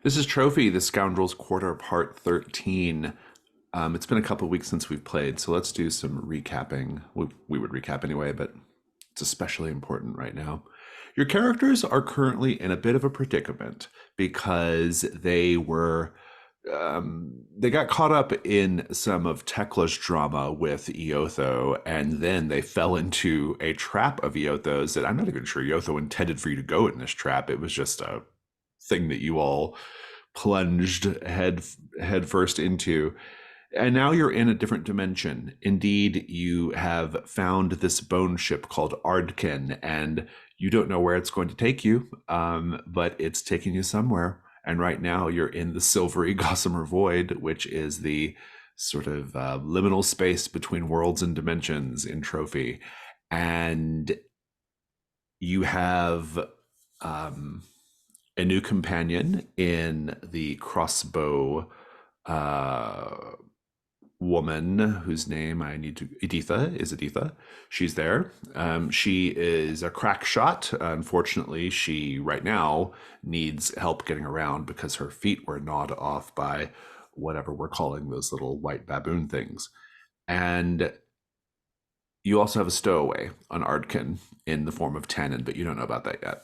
This is Trophy, the Scoundrel's Quarter, Part 13. It's been a couple of weeks since we've played, so let's do some recapping. We would recap anyway, but it's especially important right now. Your characters are currently in a bit of a predicament because they got caught up in some of Tekla's drama with Iotho, and then they fell into a trap of Iotho's that I'm not even sure Iotho intended for you to go in this trap. It was just a thing that you all plunged head first into. And now you're in a different dimension. Indeed, you have found this bone ship called Ardken, and you don't know where it's going to take you, but it's taking you somewhere. And right now you're in the silvery gossamer void, which is the sort of liminal space between worlds and dimensions in Trophy. And you have a new companion in the crossbow woman whose name I need to Editha. She's there. She is a crack shot. Unfortunately, she right now needs help getting around because her feet were gnawed off by whatever we're calling those little white baboon things. And you also have a stowaway on Ardken in the form of Tannen, but you don't know about that yet.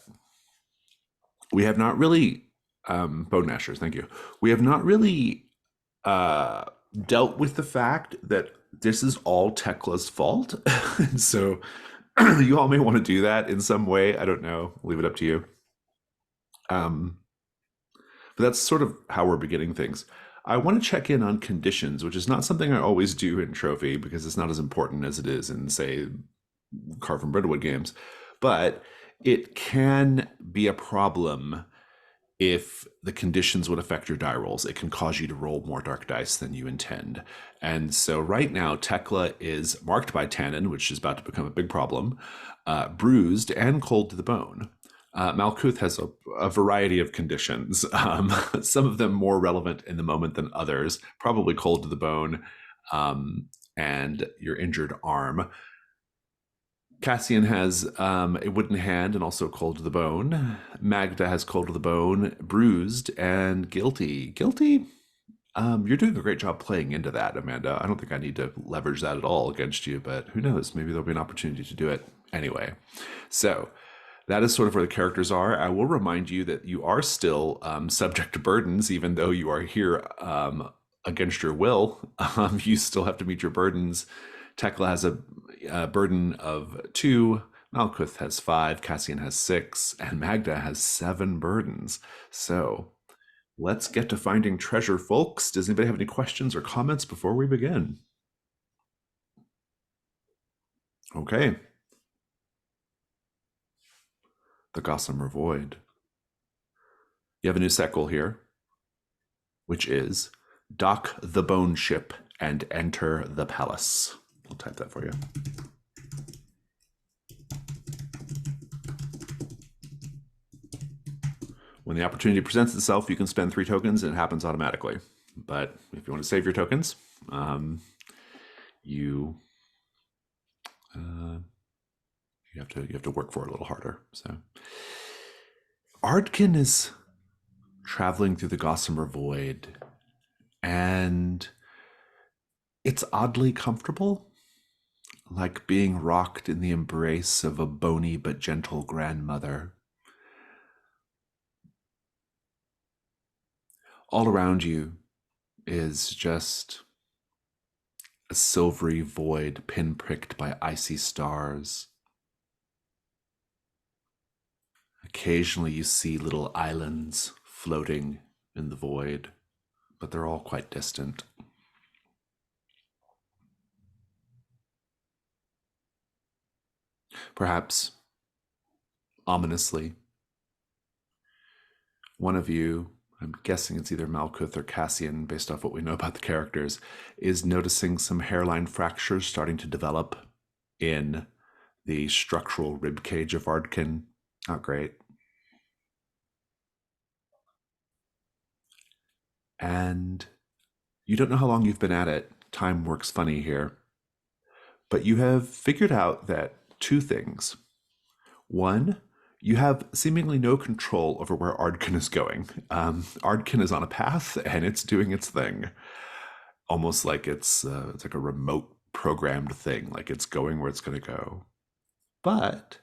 We have not really bone mashers, thank you. We have not really dealt with the fact that this is all Tekla's fault. And so you all may want to do that in some way. I don't know. Leave it up to you. But that's sort of how we're beginning things. I want to check in on conditions, which is not something I always do in Trophy because it's not as important as it is in, say, Carve from Breadwood games. But it can be a problem if the conditions would affect your die rolls. It can cause you to roll more dark dice than you intend. And so right now, Tekla is marked by Tannen, which is about to become a big problem, bruised and cold to the bone. Malkuth has a variety of conditions, some of them more relevant in the moment than others, probably cold to the bone and your injured arm. Cassian has a wooden hand and also cold to the bone. Magda has cold to the bone, bruised, and guilty. Guilty? You're doing a great job playing into that, Amanda. I don't think I need to leverage that at all against you, but who knows? Maybe there'll be an opportunity to do it anyway. So that is sort of where the characters are. I will remind you that you are still subject to burdens, even though you are here against your will. You still have to meet your burdens. Tekla has a burden of 2, Malkuth has 5, Cassian has 6, and Magda has 7 burdens. So let's get to finding treasure, folks. Does anybody have any questions or comments before we begin? Okay. The Gossamer Void. You have a new set goal here, which is dock the bone ship and enter the palace. I'll type that for you. When the opportunity presents itself, you can spend 3 tokens and it happens automatically. But if you want to save your tokens, you have to work for it a little harder. So Ardken is traveling through the Gossamer Void, and it's oddly comfortable, like being rocked in the embrace of a bony but gentle grandmother. All around you is just a silvery void pinpricked by icy stars. Occasionally you see little islands floating in the void, but they're all quite distant. Perhaps, ominously, one of you, I'm guessing it's either Malkuth or Cassian based off what we know about the characters, is noticing some hairline fractures starting to develop in the structural ribcage of Ardken. Not great. And you don't know how long you've been at it. Time works funny here. But you have figured out that 2 things. One, You have seemingly no control over where Ardken is going. Ardken is on a path and it's doing its thing, almost like it's like a remote programmed thing, like it's going where it's going to go. But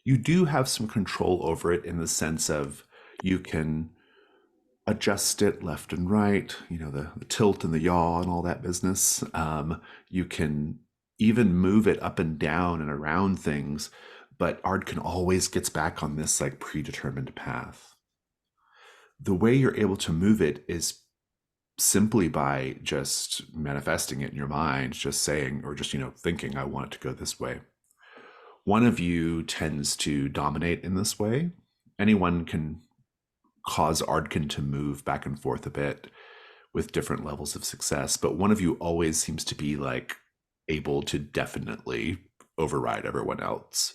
you do have some control over it in the sense of you can adjust it left and right, the tilt and the yaw and all that business. You can even move it up and down and around things, but Ardken always gets back on this like predetermined path. The way you're able to move it is simply by just manifesting it in your mind, just saying, or just, thinking, I want it to go this way. One of you tends to dominate in this way. Anyone can cause Ardken to move back and forth a bit with different levels of success, but one of you always seems to be like able to definitely override everyone else.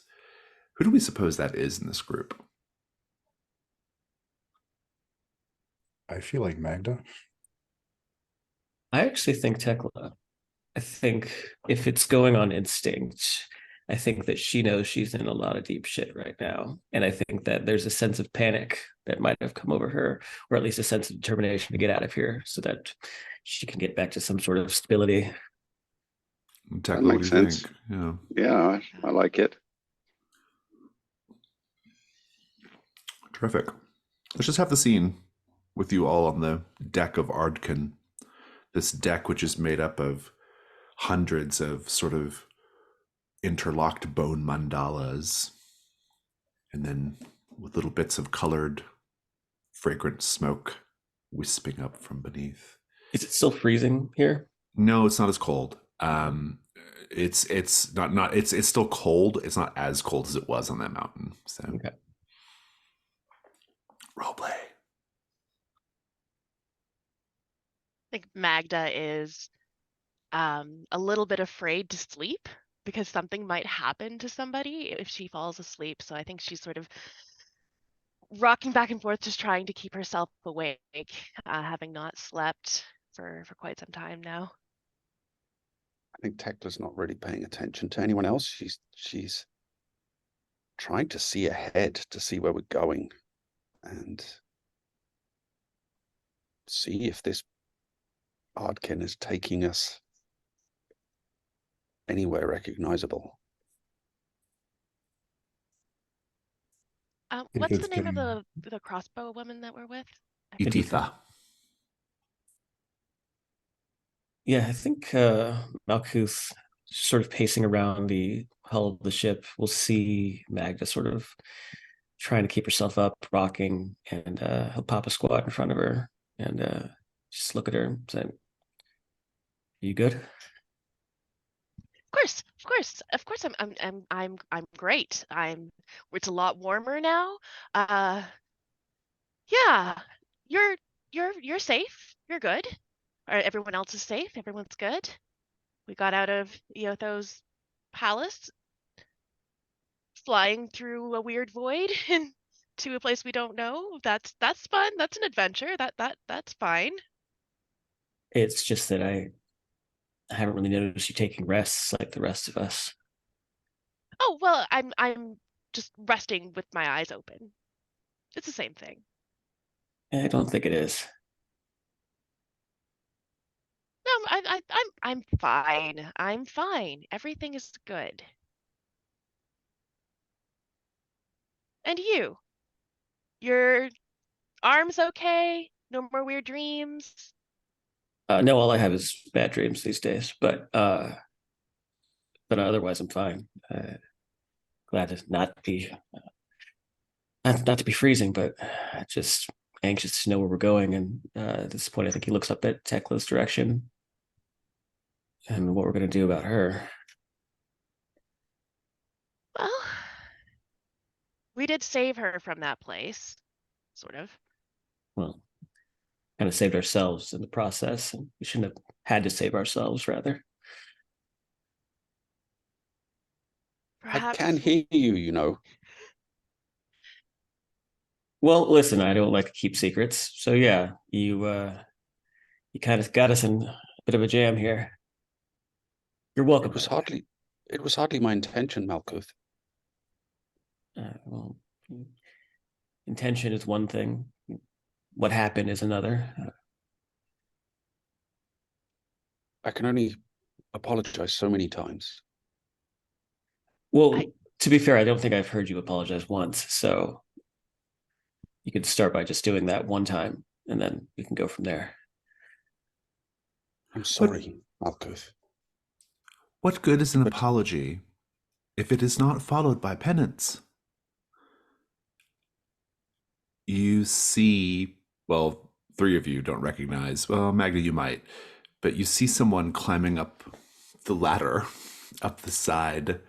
Who do we suppose that is in this group? I feel like Magda. I actually think Tekla. I think if it's going on instinct, I think that she knows she's in a lot of deep shit right now. And I think that there's a sense of panic that might have come over her, or at least a sense of determination to get out of here so that she can get back to some sort of stability. Tekla, what do you think? Yeah. Yeah, I like it. Terrific. Let's just have the scene with you all on the deck of Ardken. This deck, which is made up of hundreds of sort of interlocked bone mandalas, and then with little bits of colored, fragrant smoke wisping up from beneath. Is it still freezing here? No, it's not as cold. It's not it's still cold. It's not as cold as it was on that mountain. So Okay. Role play. I think Magda is a little bit afraid to sleep because something might happen to somebody if she falls asleep. So I think she's sort of rocking back and forth, just trying to keep herself awake, having not slept for quite some time now. I think Tekla's not really paying attention to anyone else. She's trying to see ahead to see where we're going and see if this Ardken is taking us anywhere recognizable. What's the name of the crossbow woman that we're with? Editha. Yeah, I think Malkuth sort of pacing around the hull of the ship. We'll see Magda sort of trying to keep herself up, rocking, and he'll pop a squat in front of her and just look at her and say, "You good?" Of course. I'm great. It's a lot warmer now. Yeah, you're safe. You're good. Everyone else is safe. Everyone's good. We got out of Iotho's palace, flying through a weird void to a place we don't know. That's fun. That's an adventure. That's fine. It's just that I haven't really noticed you taking rests like the rest of us. Oh, well, I'm just resting with my eyes open. It's the same thing. I don't think it is. No, I'm fine. I'm fine. Everything is good. And you? Your arm's okay? No more weird dreams? No, all I have is bad dreams these days, but otherwise I'm fine. Glad to not be freezing, but just anxious to know where we're going. And at this point, I think he looks up at Tekla's direction and what we're going to do about her. Well, we did save her from that place, sort of. Well, kind of saved ourselves in the process, and we shouldn't have had to save ourselves, rather. Perhaps. I can hear you, you know. Well, listen, I don't like to keep secrets, so yeah, you kind of got us in a bit of a jam here. You're welcome. It was hardly my intention, Malkuth. Well, Intention is one thing. What happened is another. I can only apologize so many times. Well, I- to be fair, I don't think I've heard you apologize once. So you could start by just doing that one time, and then we can go from there. I'm sorry, Malkuth. What good is an But- apology if it is not followed by penance? You see, well, three of you don't recognize, well, Magda, you might, but you see someone climbing up the ladder, up the side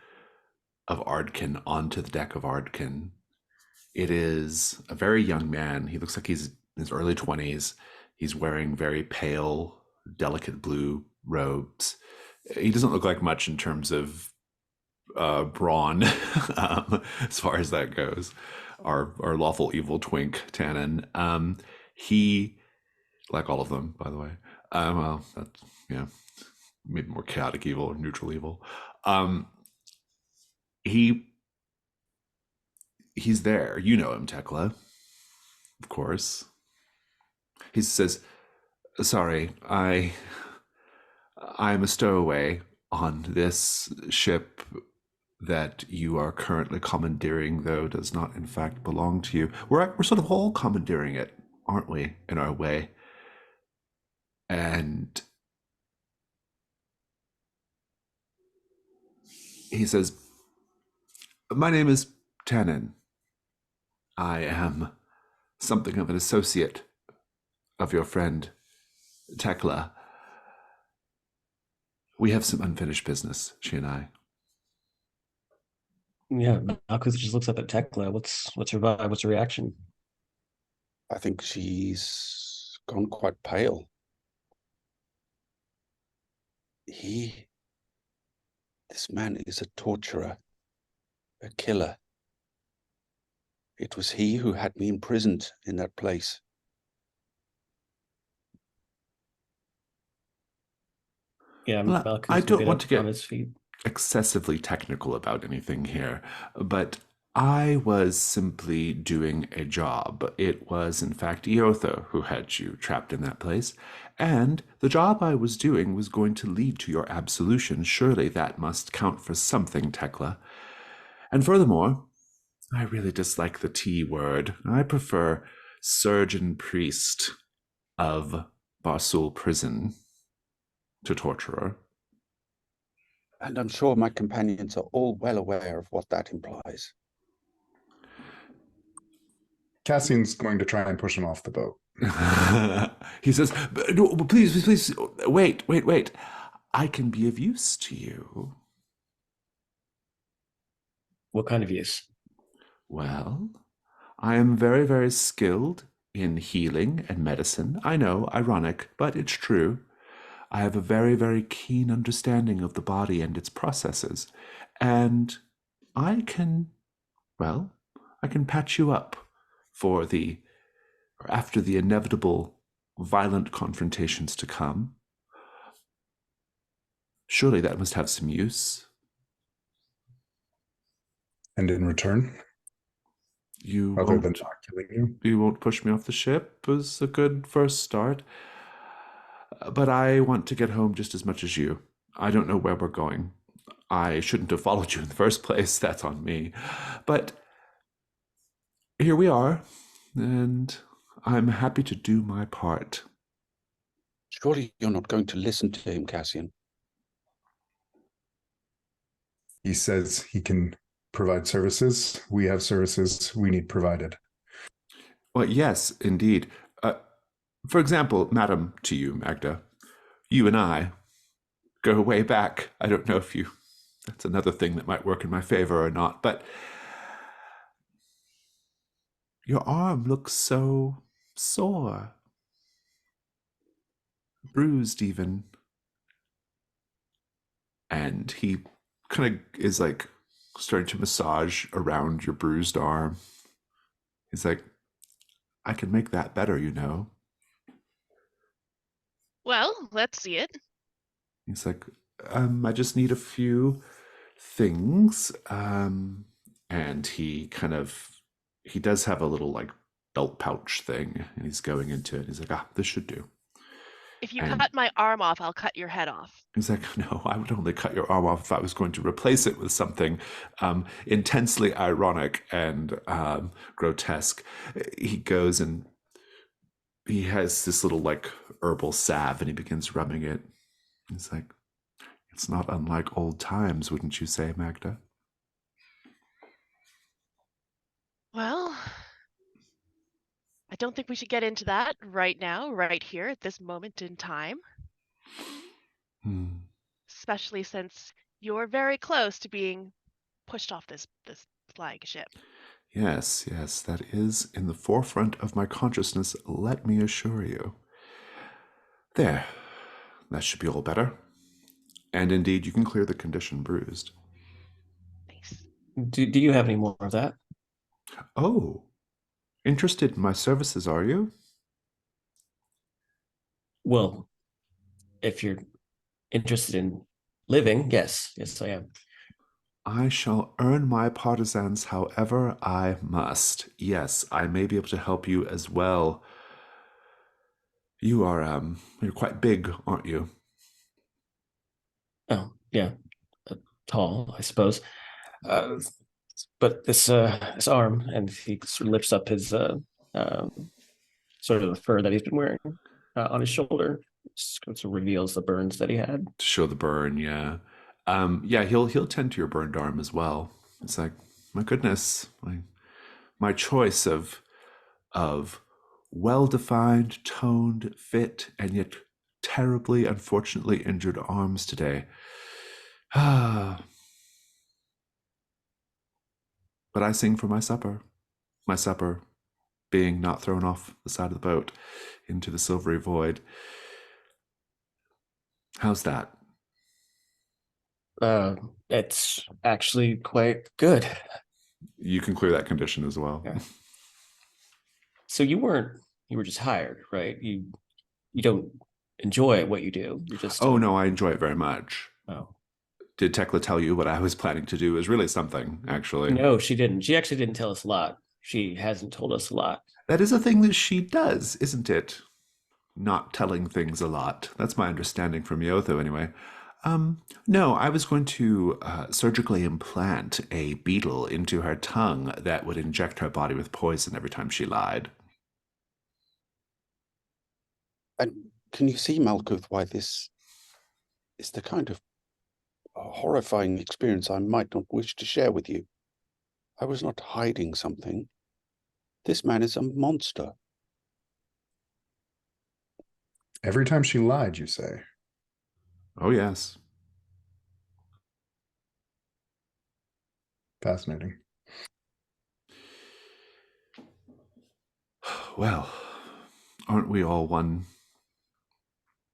of Ardken onto the deck of Ardken. It is a very young man. He looks like he's in his early 20s. He's wearing very pale, delicate blue robes. He doesn't look like much in terms of brawn, as far as that goes. Our lawful evil twink Tannen. He, like all of them, by the way. Well, that's maybe more chaotic evil or neutral evil. He's there. You know him, Tekla, of course. He says, "Sorry, I'm a stowaway on this ship that you are currently commandeering, though does not in fact belong to you. We're sort of all commandeering it, aren't we, in our way?" And he says, "My name is Tannen. I am something of an associate of your friend Tekla. We have some unfinished business, she and I." Yeah, Malkuth just looks up at Tekla. What's her vibe? What's her reaction? I think she's gone quite pale. This man is a torturer, a killer. It was he who had me imprisoned in that place. Yeah, Well, Malkuth I will don't get want up to get on his feet. excessively technical about anything here, but I was simply doing a job. It was, in fact, Iotho who had you trapped in that place, and the job I was doing was going to lead to your absolution. Surely that must count for something, Tekla. And furthermore, I really dislike the T word. I prefer surgeon priest of Barsul prison to torturer. And I'm sure my companions are all well aware of what that implies. Cassian's going to try and push him off the boat. He says, "No, please, wait. I can be of use to you." What kind of use? Well, I am very, very skilled in healing and medicine. I know, ironic, but it's true. I have a very, very keen understanding of the body and its processes. And I can patch you up after the inevitable violent confrontations to come. Surely that must have some use. And in return, You other than won't, not killing you, you won't push me off the ship is a good first start. But I want to get home just as much as you. I don't know where we're going. I shouldn't have followed you in the first place. That's on me. But here we are, and I'm happy to do my part. Surely you're not going to listen to him, Cassian. he says he can provide services. We have services we need provided. Well, yes, indeed. For example, madam, to you, Magda, you and I go way back. I don't know if that's another thing that might work in my favor or not, but your arm looks so sore, bruised even. And he kind of is like starting to massage around your bruised arm. He's like, "I can make that better, you know." Well, let's see it. He's like, "I just need a few things." And he kind of he does have a little like belt pouch thing, and he's going into it. He's like, this should do. If you And cut my arm off, I'll cut your head off. he's like, no, I would only cut your arm off if I was going to replace it with something intensely ironic and grotesque. He goes and he has this little like herbal salve, and he begins rubbing it. He's like, it's not unlike old times, wouldn't you say, Magda? Well, I don't think we should get into that right now, right here at this moment in time. Especially since you're very close to being pushed off this flagship. Yes, yes, that is in the forefront of my consciousness, let me assure you. There, that should be all better. And indeed, you can clear the condition bruised. Nice. Do you have any more of that? Oh, interested in my services, are you? Well, if you're interested in living, yes, I am. I shall earn my partisans however I must. Yes, I may be able to help you as well. You are, you're quite big, aren't you? Oh, yeah, tall, I suppose. But this arm, and he sort of lifts up his sort of the fur that he's been wearing on his shoulder. Sort of reveals the burns that he had. To show the burn, yeah. Yeah, he'll tend to your burned arm as well. It's like, my goodness, my choice of well-defined, toned, fit, and yet terribly, unfortunately injured arms today. But I sing for my supper. My supper being not thrown off the side of the boat into the silvery void. How's that? It's actually quite good. You can clear that condition as well. Yeah. So you were just hired, right? You don't enjoy what you do. You're just Oh no, I enjoy it very much. Oh. Did Tekla tell you what I was planning to do is really something, actually? No, she didn't. She actually didn't tell us a lot. She hasn't told us a lot. That is a thing that she does, isn't it? Not telling things a lot. That's my understanding from Yotho, anyway. No, I was going to surgically implant a beetle into her tongue that would inject her body with poison every time she lied. And can you see, Malkuth, why this is the kind of horrifying experience I might not wish to share with you? I was not hiding something. This man is a monster. Every time she lied, you say? Oh, yes. Fascinating. Well, aren't we all one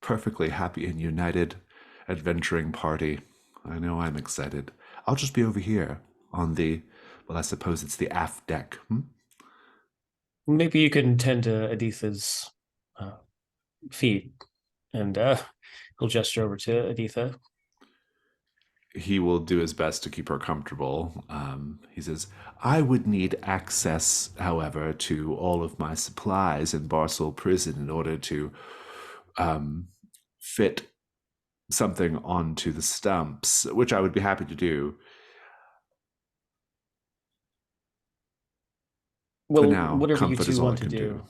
perfectly happy and united adventuring party? I know I'm excited. I'll just be over here on the, well, I suppose it's the aft deck. Maybe you can tend to Aditha's feet, and he'll gesture over to Aditha. He will do his best to keep her comfortable. He says, I would need access, however, to all of my supplies in Barcel prison in order to fit something onto the stumps, which I would be happy to do. Well, For now, whatever you comfort two is all want I to can do.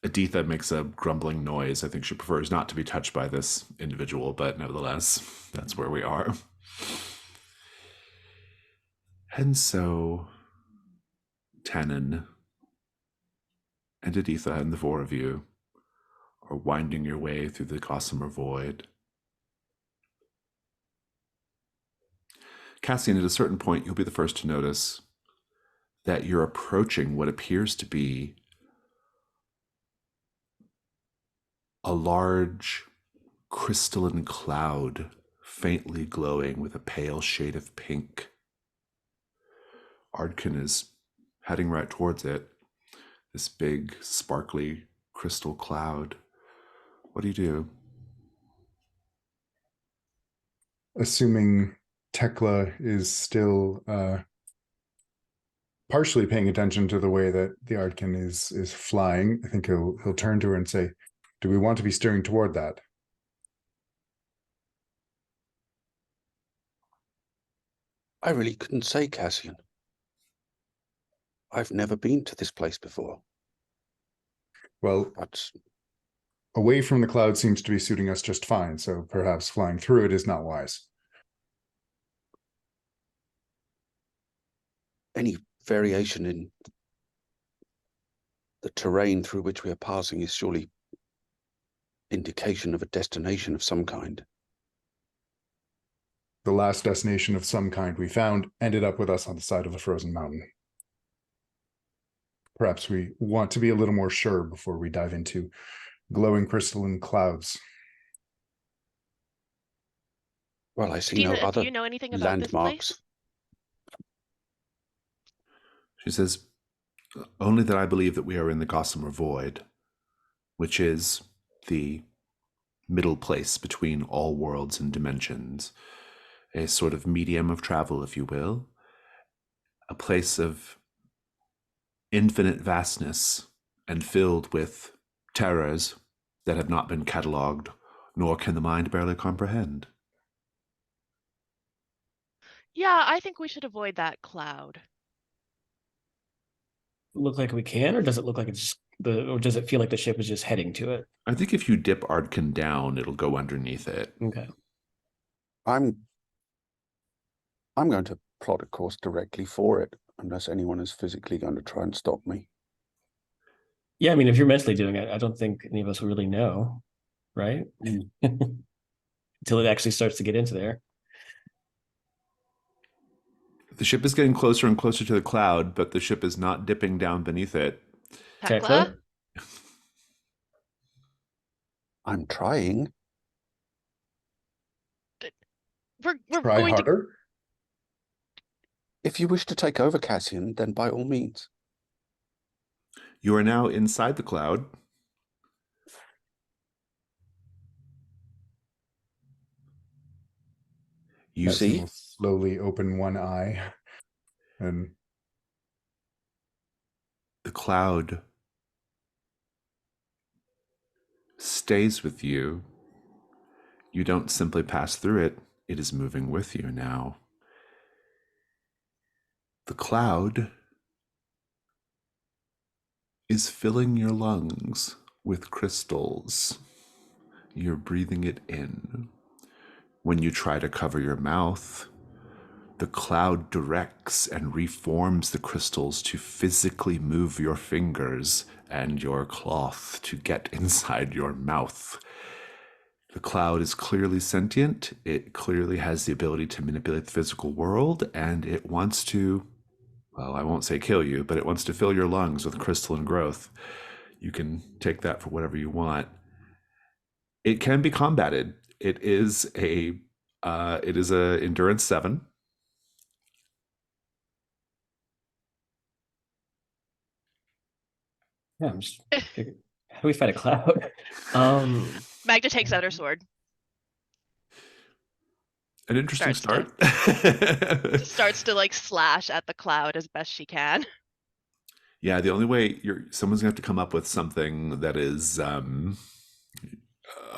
Aditha makes a grumbling noise. I think she prefers not to be touched by this individual, but nevertheless, that's where we are. And so, Tannen and Aditha and the four of you are winding your way through the gossamer void. Cassian, at a certain point, you'll be the first to notice that you're approaching what appears to be a large crystalline cloud, faintly glowing with a pale shade of pink. Ardken is heading right towards it, this big, sparkly crystal cloud. What do you do? Assuming Tekla is still partially paying attention to the way that the Ardken is flying. I think he'll turn to her and say, "Do we want to be steering toward that?" I really couldn't say, Cassian. I've never been to this place before. Well, But away from the cloud seems to be suiting us just fine, so perhaps flying through it is not wise. any variation in the terrain through which we are passing is surely indication of a destination of some kind. The last destination of some kind we found ended up with us on the side of a frozen mountain. Perhaps we want to be a little more sure before we dive into glowing crystalline clouds. Well, I see no Deetha, do other you know anything about this landmarks. place? She says, only that I believe that we are in the Gossamer Void, which is the middle place between all worlds and dimensions, a sort of medium of travel, if you will, a place of infinite vastness and filled with terrors that have not been catalogued, nor can the mind barely comprehend. Yeah, I think we should avoid that cloud. Look like we can, or does it look like it's or does it feel like the ship is just heading to it? I think if you dip Ardken down, it'll go underneath it. Okay. I'm going to plot a course directly for it, unless anyone is physically going to try and stop me. Yeah, I mean, if you're mentally doing it, I don't think any of us will really know, right? Until it actually starts to get into there. The ship is getting closer and closer to the cloud, but the ship is not dipping down beneath it. Tekla? I'm trying. We're Try going to. harder. If you wish to take over, Cassian, then by all means. You are now inside the cloud. You Cassian see? will slowly open one eye and The cloud stays with you. You don't simply pass through it, it is moving with you now. The cloud is filling your lungs with crystals. You're breathing it in. When you try to cover your mouth, the cloud directs and reforms the crystals to physically move your fingers and your cloth to get inside your mouth. The cloud is clearly sentient. It clearly has the ability to manipulate the physical world, and it wants to, well, I won't say kill you, but it wants to fill your lungs with crystalline growth. You can take that for whatever you want. It can be combated. It is a endurance 7. Yeah, I'm just figuring, how do we fight a cloud? Magda takes out her sword. An interesting Starts start. Starts to like slash at the cloud as best she can. Yeah, the only way someone's gonna have to come up with something that is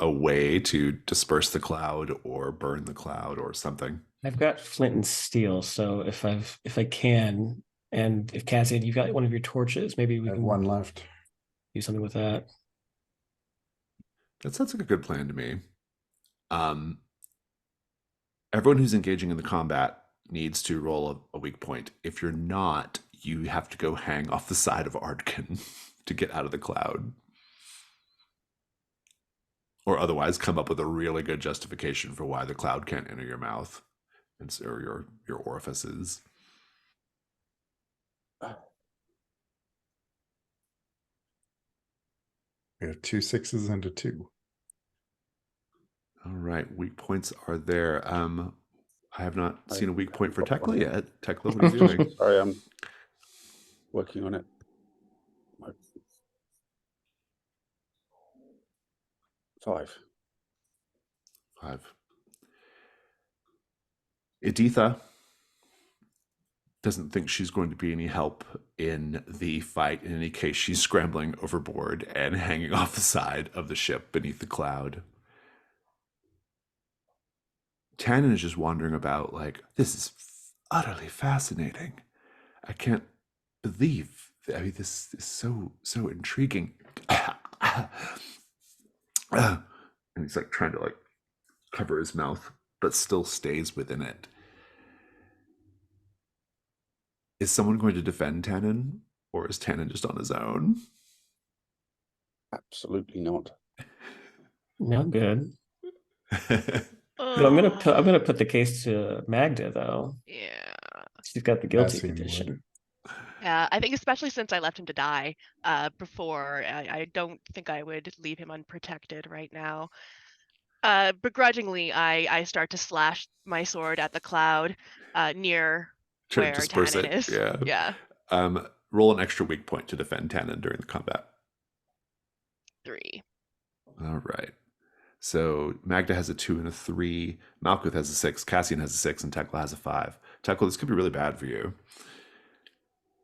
a way to disperse the cloud or burn the cloud or something. I've got flint and steel, so if I can, and if Cassian, you've got one of your torches, maybe we have can one left. do something with that. That sounds like a good plan to me. Everyone who's engaging in the combat needs to roll a weak point. If you're not, you have to go hang off the side of Ardken to get out of the cloud. Or otherwise come up with a really good justification for why the cloud can't enter your mouth or your orifices. We have 2 6s and a 2. All right, weak points are there. I have not seen a weak point for Tekla yet. Tekla, what are you doing? Sorry, I'm working on it. 5. 5. Editha, doesn't think she's going to be any help in the fight. In any case, she's scrambling overboard and hanging off the side of the ship beneath the cloud. Tannen is just wandering about like, this is utterly fascinating. I can't believe, I mean, this is so intriguing. And he's like trying to like cover his mouth, but still stays within it. Is someone going to defend Tannen, or is Tannen just on his own? Absolutely not. No good. Oh, I'm gonna put the case to Magda though. yeah. She's got the guilty Cassian petition. Yeah, I think especially since I left him to die before, I don't think I would leave him unprotected right now. Begrudgingly, I start to slash my sword at the cloud near Try to where disperse Tannen it. is. Yeah. Yeah, Roll an extra weak point to defend Tannen during the combat. 3. All right. So Magda has a 2 and a 3. Malkuth has a 6. Cassian has a 6, and Tekla has a 5. Tekla, this could be really bad for you.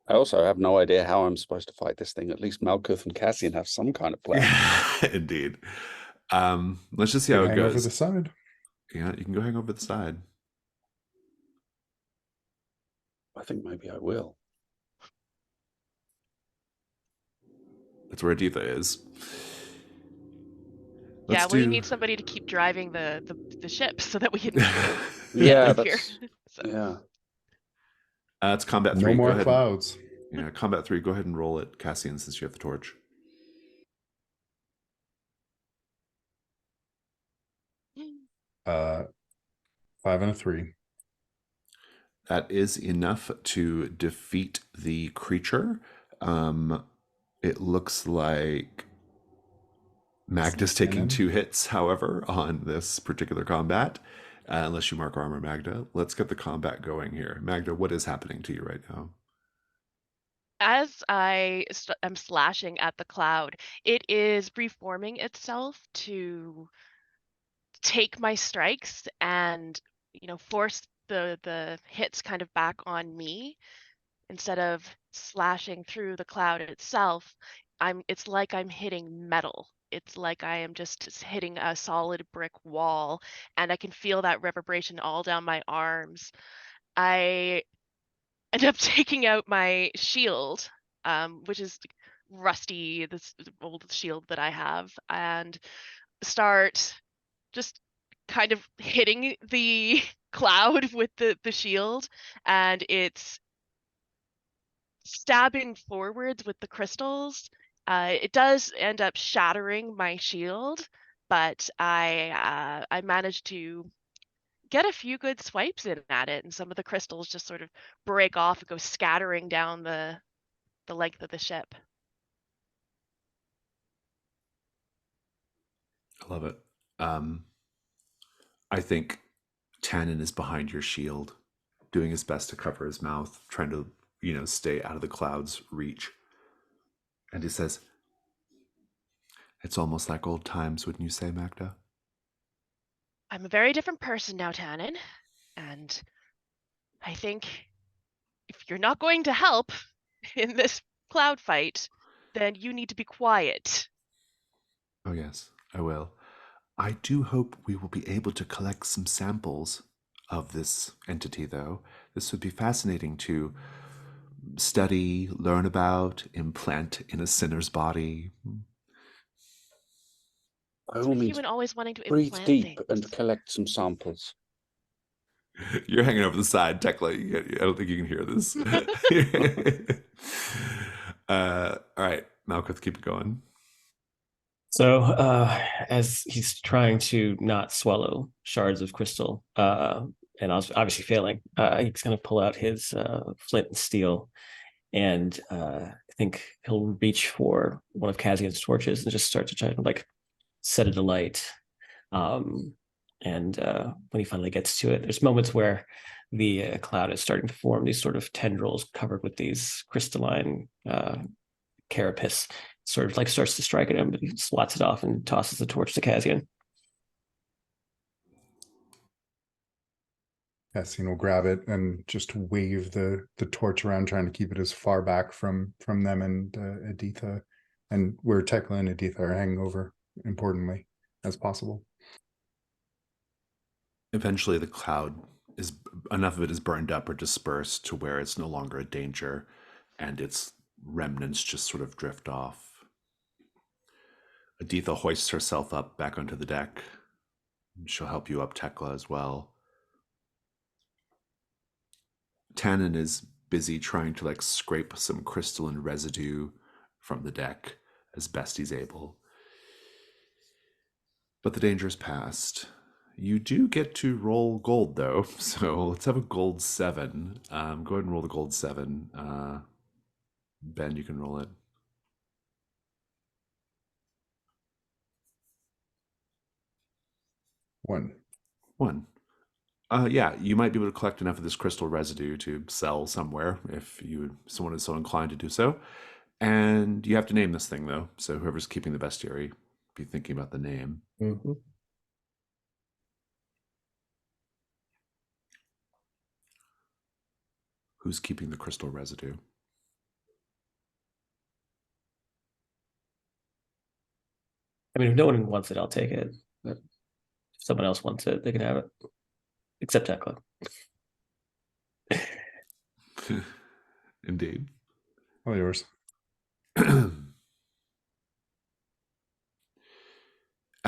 I also have no idea how I'm supposed to fight this thing. At least Malkuth and Cassian have some kind of plan. Indeed. Let's just see You how it hang goes. over the side. Yeah, you can go hang over the side. I think maybe I will. That's where Aditha is. yeah. Let's We do- need somebody to keep driving the ship so that we can Yeah, leave here. that's So, yeah. It's combat 3. No Go more ahead. clouds. Yeah, combat 3. Go ahead and roll it, Cassian, since you have the torch. Uh, 5 and a 3. That is enough to defeat the creature. It looks like Magda's taking Tannen? 2 hits, however, on this particular combat. Unless you mark armor, Magda. Let's get the combat going here. Magda, what is happening to you right now? as am slashing at the cloud, it is reforming itself to take my strikes and force the hits kind of back on me instead of slashing through the cloud itself. It's like I'm hitting metal. It's like I am just hitting a solid brick wall, and I can feel that reverberation all down my arms. I end up taking out my shield, which is rusty, this old shield that I have, and start just kind of hitting the cloud with the shield, and it's stabbing forwards with the crystals. It does end up shattering my shield, but I managed to get a few good swipes in at it, and some of the crystals just sort of break off and go scattering down the length of the ship. I love it. I think Tannen is behind your shield, doing his best to cover his mouth, trying to, stay out of the cloud's reach. And he says, "It's almost like old times, wouldn't you say, Magda?" I'm a very different person now, Tannen, and I think if you're not going to help in this cloud fight, then you need to be quiet. Oh, yes, I will. I do hope we will be able to collect some samples of this entity, though. This would be fascinating to study, learn about, implant in a sinner's body. By all means, Human always wanting to breathe implant deep things. and collect some samples. You're hanging over the side, Tekla. I don't think you can hear this. All right, Malkuth, keep it going. So as he's trying to not swallow shards of crystal, and obviously failing, he's going to pull out his flint and steel, and I think he'll reach for one of Cassian's torches and just start to try to like set it alight. And when he finally gets to it, there's moments where the cloud is starting to form these sort of tendrils covered with these crystalline carapace. Sort of like starts to strike at him, but he swats it off and tosses the torch to Cassian. Cassian will grab it and just wave the torch around, trying to keep it as far back from them and Editha, and where Tekla and Editha are hanging over, importantly, as possible. Eventually, the cloud is enough of it is burned up or dispersed to where it's no longer a danger, and its remnants just sort of drift off. Editha hoists herself up back onto the deck. She'll help you up, Tekla, as well. Tannen is busy trying to like scrape some crystalline residue from the deck as best he's able. But the danger's past. You do get to roll gold, though. So let's have a gold 7. Go ahead and roll the gold 7. Ben, you can roll it. One. Yeah, you might be able to collect enough of this crystal residue to sell somewhere if someone is so inclined to do so. And you have to name this thing, though. So whoever's keeping the bestiary, be thinking about the name. Mm-hmm. Who's keeping the crystal residue? I mean, if no one wants it, I'll take it. But if someone else wants it, they can have it. Except Tekla. Indeed. All yours. At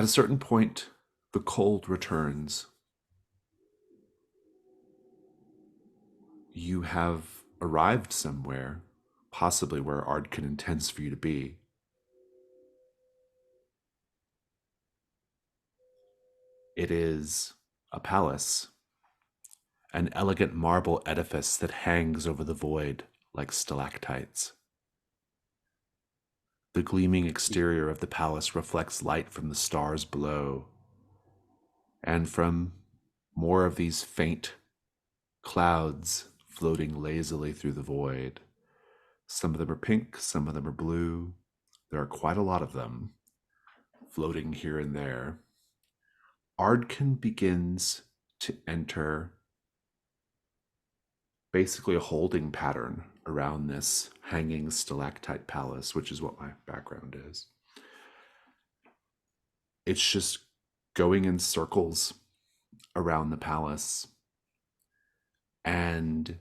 a certain point, the cold returns. You have arrived somewhere, possibly where Ardken intends for you to be. It is a palace, an elegant marble edifice that hangs over the void like stalactites. The gleaming exterior of the palace reflects light from the stars below, and from more of these faint clouds floating lazily through the void. Some of them are pink, some of them are blue. There are quite a lot of them floating here and there. Ardken begins to enter basically a holding pattern around this hanging stalactite palace, which is what my background is. It's just going in circles around the palace, and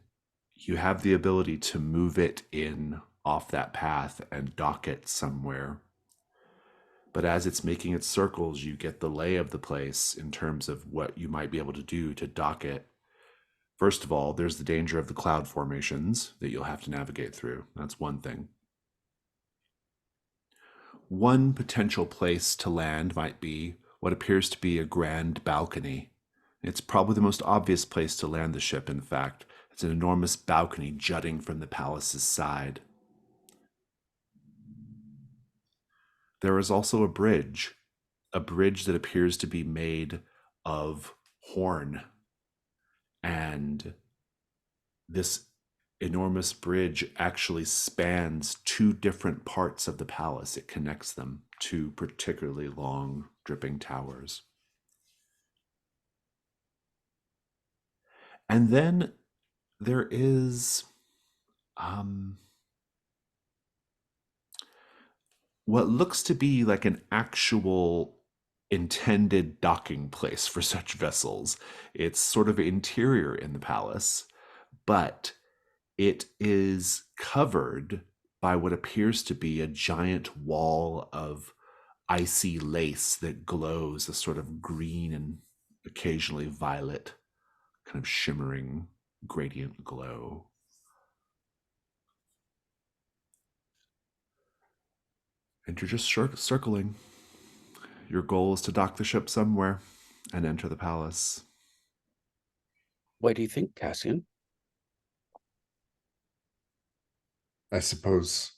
you have the ability to move it in off that path and dock it somewhere. But as it's making its circles, you get the lay of the place in terms of what you might be able to do to dock it. First of all, there's the danger of the cloud formations that you'll have to navigate through. That's one thing. One potential place to land might be what appears to be a grand balcony. It's probably the most obvious place to land the ship, in fact. It's an enormous balcony jutting from the palace's side. There is also a bridge that appears to be made of horn. And this enormous bridge actually spans 2 different parts of the palace. It connects them, 2 particularly long, dripping towers. And then there is what looks to be like an actual intended docking place for such vessels. It's sort of interior in the palace, but it is covered by what appears to be a giant wall of icy lace that glows a sort of green and occasionally violet, kind of shimmering gradient glow. And you're just circling. Your goal is to dock the ship somewhere and enter the palace. Where do you think, Cassian? I suppose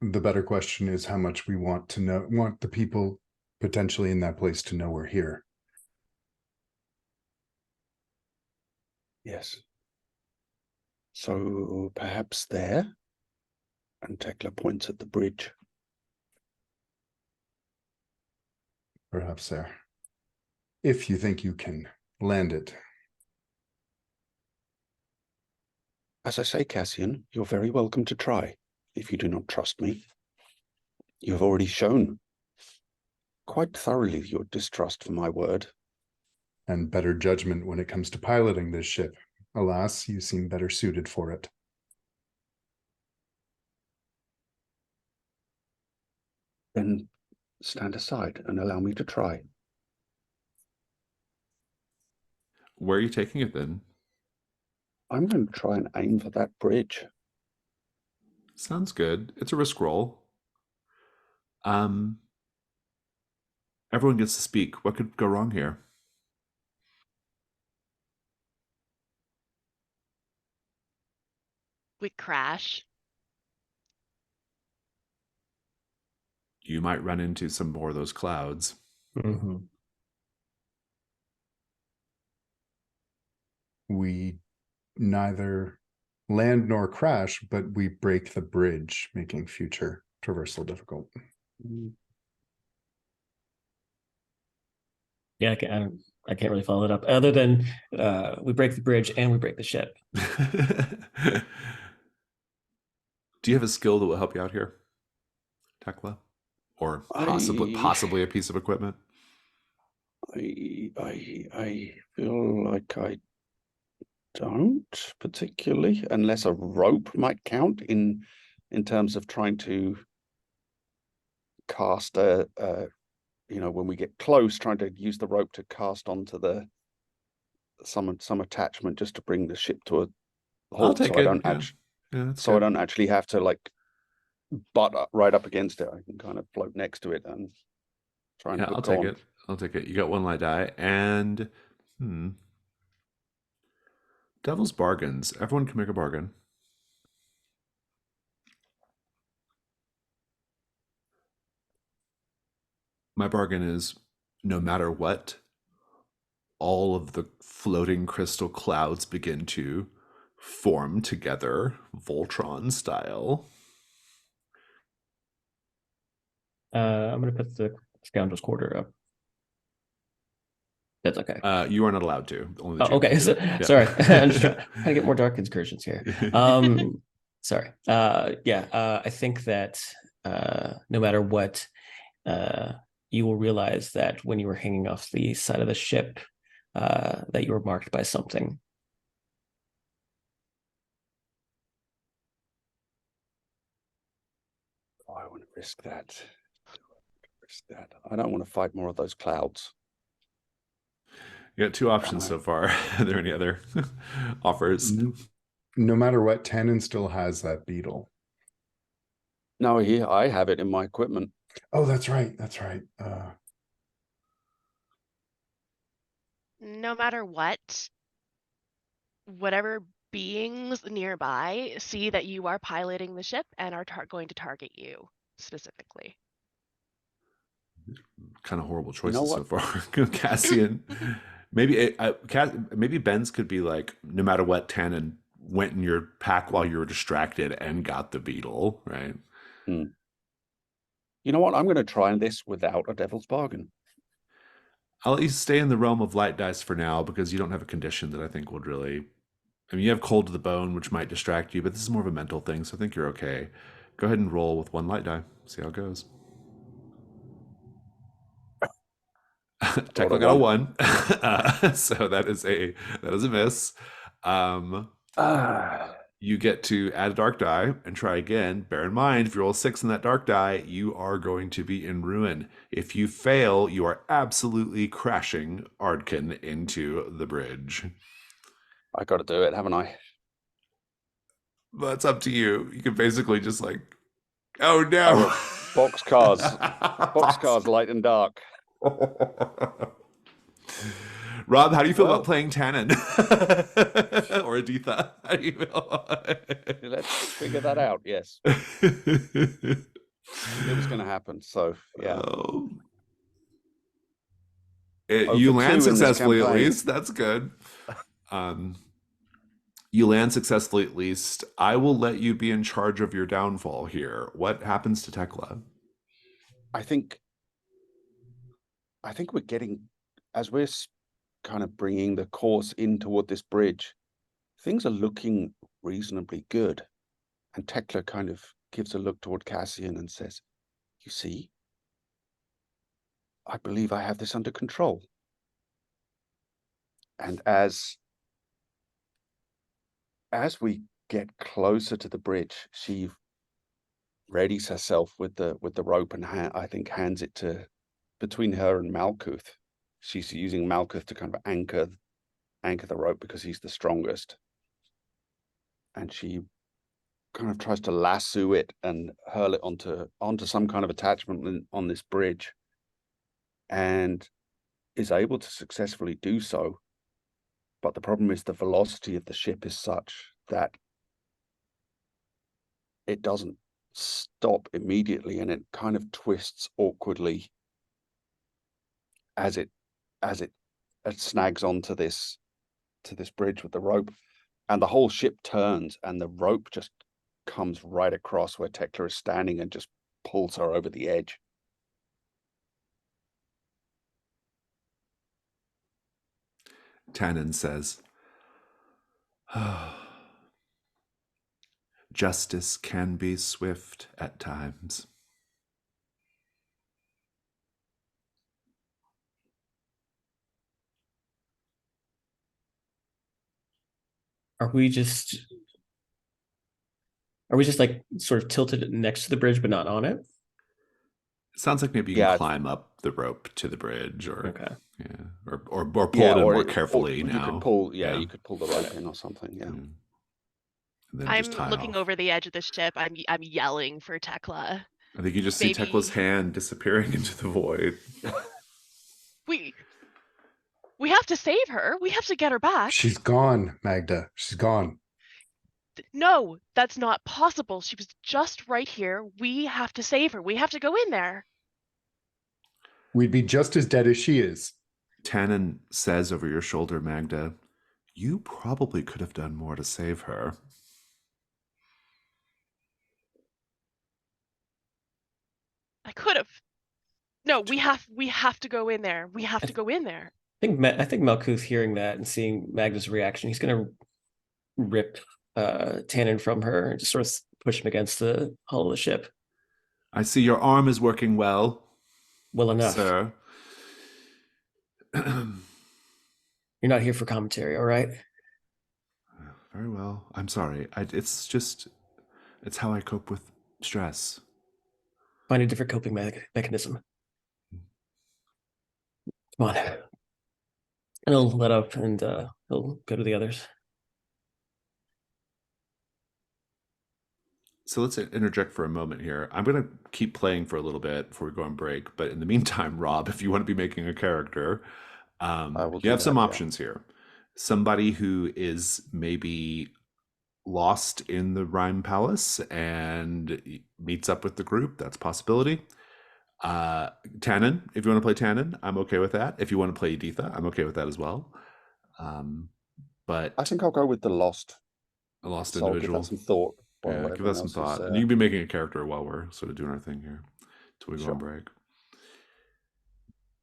the better question is how much we want the people potentially in that place to know we're here. Yes. So perhaps there? And Tekla points at the bridge. Perhaps there. If you think you can land it As I say, Cassian, you're very welcome to try. If you do not trust me, you have already shown quite thoroughly your distrust for my word. And better judgment when it comes to piloting this ship. Alas, you seem better suited for it. Then stand aside and allow me to try. Where are you taking it then? I'm going to try and aim for that bridge. Sounds good. It's a risk roll. Everyone gets to speak. What could go wrong here? We crash. You might run into some more of those clouds. Mm-hmm. We neither land nor crash, but we break the bridge, making future traversal difficult. Yeah, I can't really follow it up. Other than we break the bridge and we break the ship. Do you have a skill that will help you out here, Tekla? Or possibly a piece of equipment? I feel like I don't particularly, unless a rope might count in terms of trying to cast when we get close, trying to use the rope to cast onto some attachment just to bring the ship to a halt. I'll take so it. I don't actually have to like butt up right up against it. I can kind of float next to it and try and I'll take it. I'll take it. You got one light die and Devil's bargains. Everyone can make a bargain. My bargain is no matter what, all of the floating crystal clouds begin to form together, Voltron style. I'm going to put the Scoundrel's quarter up. That's okay. You are not allowed to. Only the okay. champions do it. Yeah. Sorry. I'm just trying to get more dark incursions here. Sorry. I think that no matter what, you will realize that when you were hanging off the side of the ship, that you were marked by something. Oh, I want to risk that. I don't want to fight more of those clouds. You got two options so far. Are there any other offers? No matter what, Tannen still has that beetle. No, I have it in my equipment. Oh, that's right. That's right. No matter what, whatever beings nearby see that you are piloting the ship and are going to target you specifically. Kind of horrible choices You know so far. Cassian. Maybe Ben's could be like, no matter what, Tannen went in your pack while you were distracted and got the beetle, right? You know what? I'm going to try this without a devil's bargain. I'll let you stay in the realm of light dice for now because you don't have a condition that I think would really... I mean, you have cold to the bone, which might distract you, but this is more of a mental thing, so I think you're okay. Go ahead and roll with one light die. See how it goes. Technically got a 1. So that is a miss. You get to add a dark die and try again. Bear in mind, if you roll a 6 in that dark die, you are going to be in ruin. If you fail, you are absolutely crashing Ardken into the bridge. I got to do it, haven't I? But it's up to you. You can basically just like, oh no. Boxcars light and dark. Rob, how do you feel about playing Tannen? Or Aditha? How do you feel? Let's figure that out, yes. It was going to happen, so yeah. You land successfully at least. That's good. You land successfully at least. I will let you be in charge of your downfall here. What happens to Tekla? I think we're getting, as we're kind of bringing the course in toward this bridge, things are looking reasonably good. And Tekla kind of gives a look toward Cassian and says, "You see, I believe I have this under control." And as we get closer to the bridge, she readies herself with the rope and I think hands it to between her and Malkuth. She's using Malkuth to kind of anchor the rope because he's the strongest. And she kind of tries to lasso it and hurl it onto some kind of attachment on this bridge, and is able to successfully do so. But the problem is the velocity of the ship is such that it doesn't stop immediately, and it kind of twists awkwardly as it snags onto this bridge with the rope, and the whole ship turns, and the rope just comes right across where Tekla is standing and just pulls her over the edge. Tannen says, "Justice can be swift at times." Are we just like sort of tilted next to the bridge but not on it? It sounds like maybe you can climb up the rope to the bridge, or Okay. yeah, or pull it in more carefully you now. could pull, you could pull the rope in or something. Yeah. And then I'm just tie looking off. over the edge of the ship. I'm yelling for Tekla. I think you just see Tekla's hand disappearing into the void. We have to save her. We have to get her back. She's gone, Magda. She's gone. No, that's not possible. She was just right here. We have to save her. We have to go in there. We'd be just as dead as she is. Tannen says over your shoulder, Magda, "You probably could have done more to save her." I could have. No, we have to go in there. We have to go in there. I think Malkuth, hearing that and seeing Magda's reaction, he's gonna rip Tannen from her and just sort of push him against the hull of the ship. "I see your arm is working well. Well enough. Sir." You're not here for commentary, all right? Very well. I'm sorry. It's how I cope with stress. Find a different coping mechanism. Come on. And he'll let up and he'll go to the others. So let's interject for a moment here. I'm going to keep playing for a little bit before we go on break. But in the meantime, Rob, if you want to be making a character, you have some options here. Somebody who is maybe lost in the Rime Palace and meets up with the group. That's a possibility. Tannen, if you want to play Tannen, I'm okay with that. If you want to play Editha, I'm okay with that as well. But I think I'll go with the lost individual. I'll give that some thought. Yeah, give that some thought. And you can be making a character while we're sort of doing our thing here until we go on break.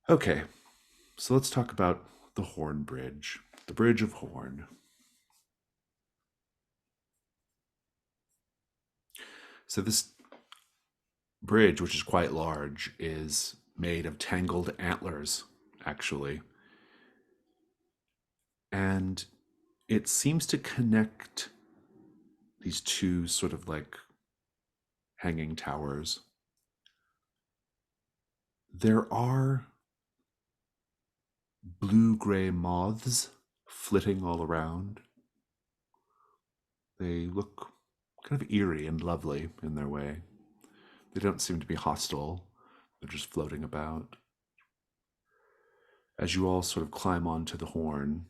Okay, so let's talk about the Horn Bridge, the Bridge of Horn. So this bridge, which is quite large, is made of tangled antlers, actually. And it seems to connect these two sort of like hanging towers. There are blue-gray moths flitting all around. They look kind of eerie and lovely in their way. They don't seem to be hostile. They're just floating about. As you all sort of climb onto the horn,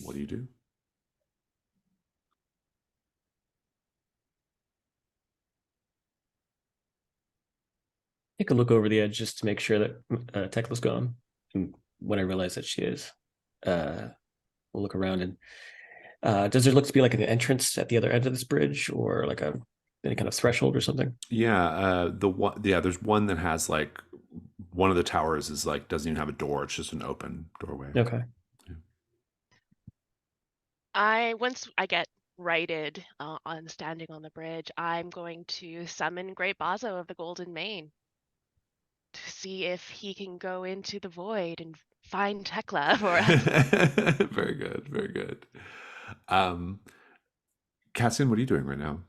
what do you do? Take a look over the edge just to make sure that Tekla's gone. And when I realize that she is, we'll look around and does there look to be like an entrance at the other end of this bridge, or like any kind of threshold or something? Yeah, there's one that has like one of the towers is like doesn't even have a door; it's just an open doorway. Okay. Once I get righted on standing on the bridge, I'm going to summon Great Bazo of the Golden Mane to see if he can go into the void and find Tekla for us. Very good, very good. Cassian, what are you doing right now?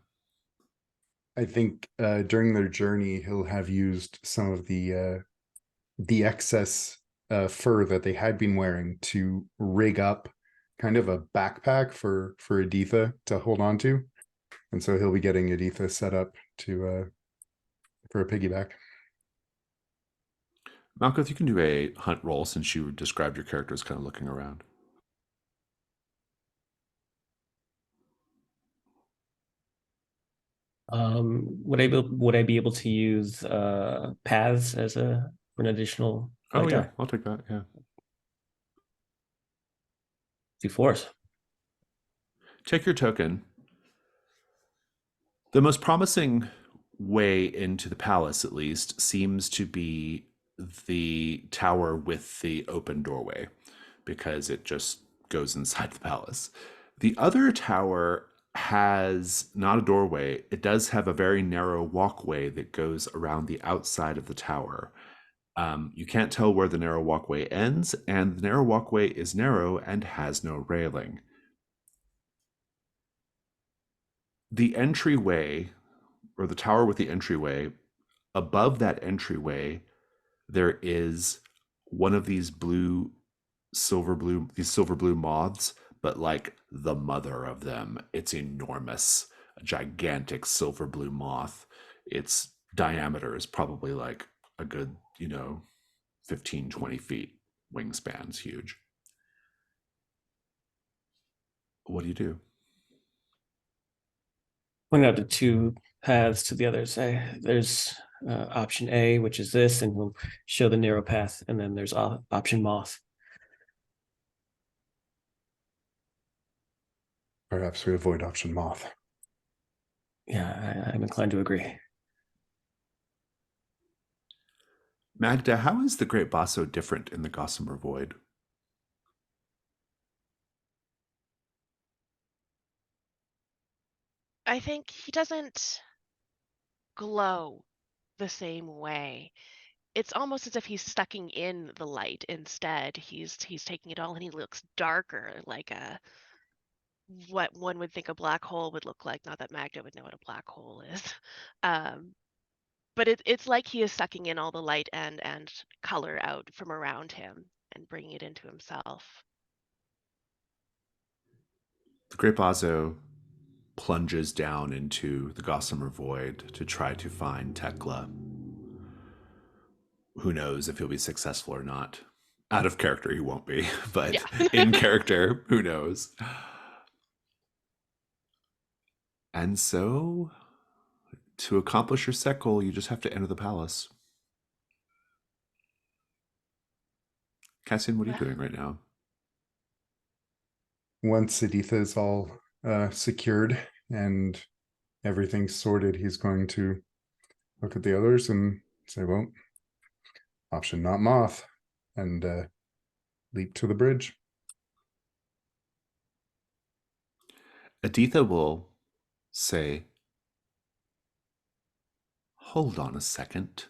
I think during their journey, he'll have used some of the excess fur that they had been wearing to rig up kind of a backpack for Editha to hold on to, and so he'll be getting Editha set up to for a piggyback. Malkuth, you can do a hunt roll since you described your character as kind of looking around. Would I be able to use paths as for an additional Oh light yeah, die? I'll take that. Yeah. Do force. Take your token. The most promising way into the palace, at least, seems to be the tower with the open doorway, because it just goes inside the palace. The other tower has not a doorway. It does have a very narrow walkway that goes around the outside of the tower. You can't tell where the narrow walkway ends, and the narrow walkway is narrow and has no railing. The entryway, or the tower with the entryway, above that entryway, there is one of these silver blue moths, but like the mother of them. It's enormous, a gigantic silver blue moth. Its diameter is probably like a good, 15, 20 feet. Wingspan's huge. What do you do? Point out the two paths to the other side. There's option A, which is this, and we'll show the narrow path, and then there's option moth. Perhaps we avoid option moth. Yeah, I'm inclined to agree. Magda, how is the Great Basso different in the Gossamer Void? I think he doesn't glow the same way. It's almost as if he's sucking in the light instead. He's taking it all and he looks darker, like what one would think a black hole would look like. Not that Magda would know what a black hole is. Um, but it's like he is sucking in all the light and color out from around him and bringing it into himself. The Great Basso plunges down into the Gossamer Void to try to find Tekla. Who knows if he'll be successful or not. Out of character, he won't be, but Yeah. in character, who knows? And so, to accomplish your set goal, you just have to enter the palace. Cassian, what are you doing right now? Once Editha is all secured and everything's sorted, he's going to look at the others and say, well, option not moth, and leap to the bridge. Editha will say, hold on a second.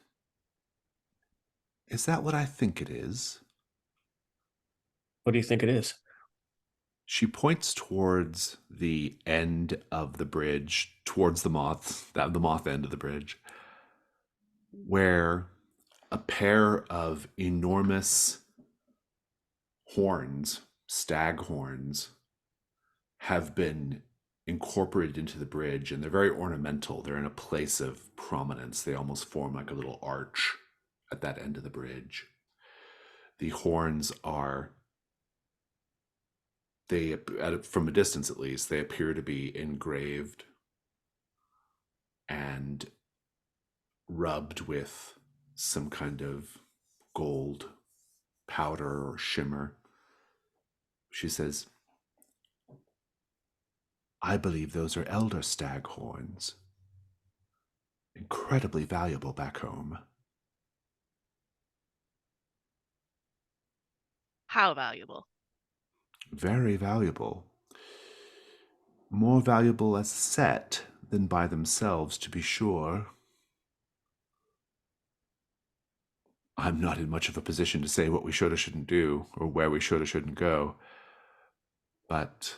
Is that what I think it is? What do you think it is? She points towards the end of the bridge, towards the moth end of the bridge, where a pair of enormous horns, stag horns, have been incorporated into the bridge, and they're very ornamental. They're in a place of prominence. They almost form like a little arch at that end of the bridge. The horns are, from a distance at least, they appear to be engraved and rubbed with some kind of gold powder or shimmer. She says, I believe those are elder stag horns. Incredibly valuable back home. How valuable? Very valuable. More valuable as a set than by themselves, to be sure. I'm not in much of a position to say what we should or shouldn't do, or where we should or shouldn't go. But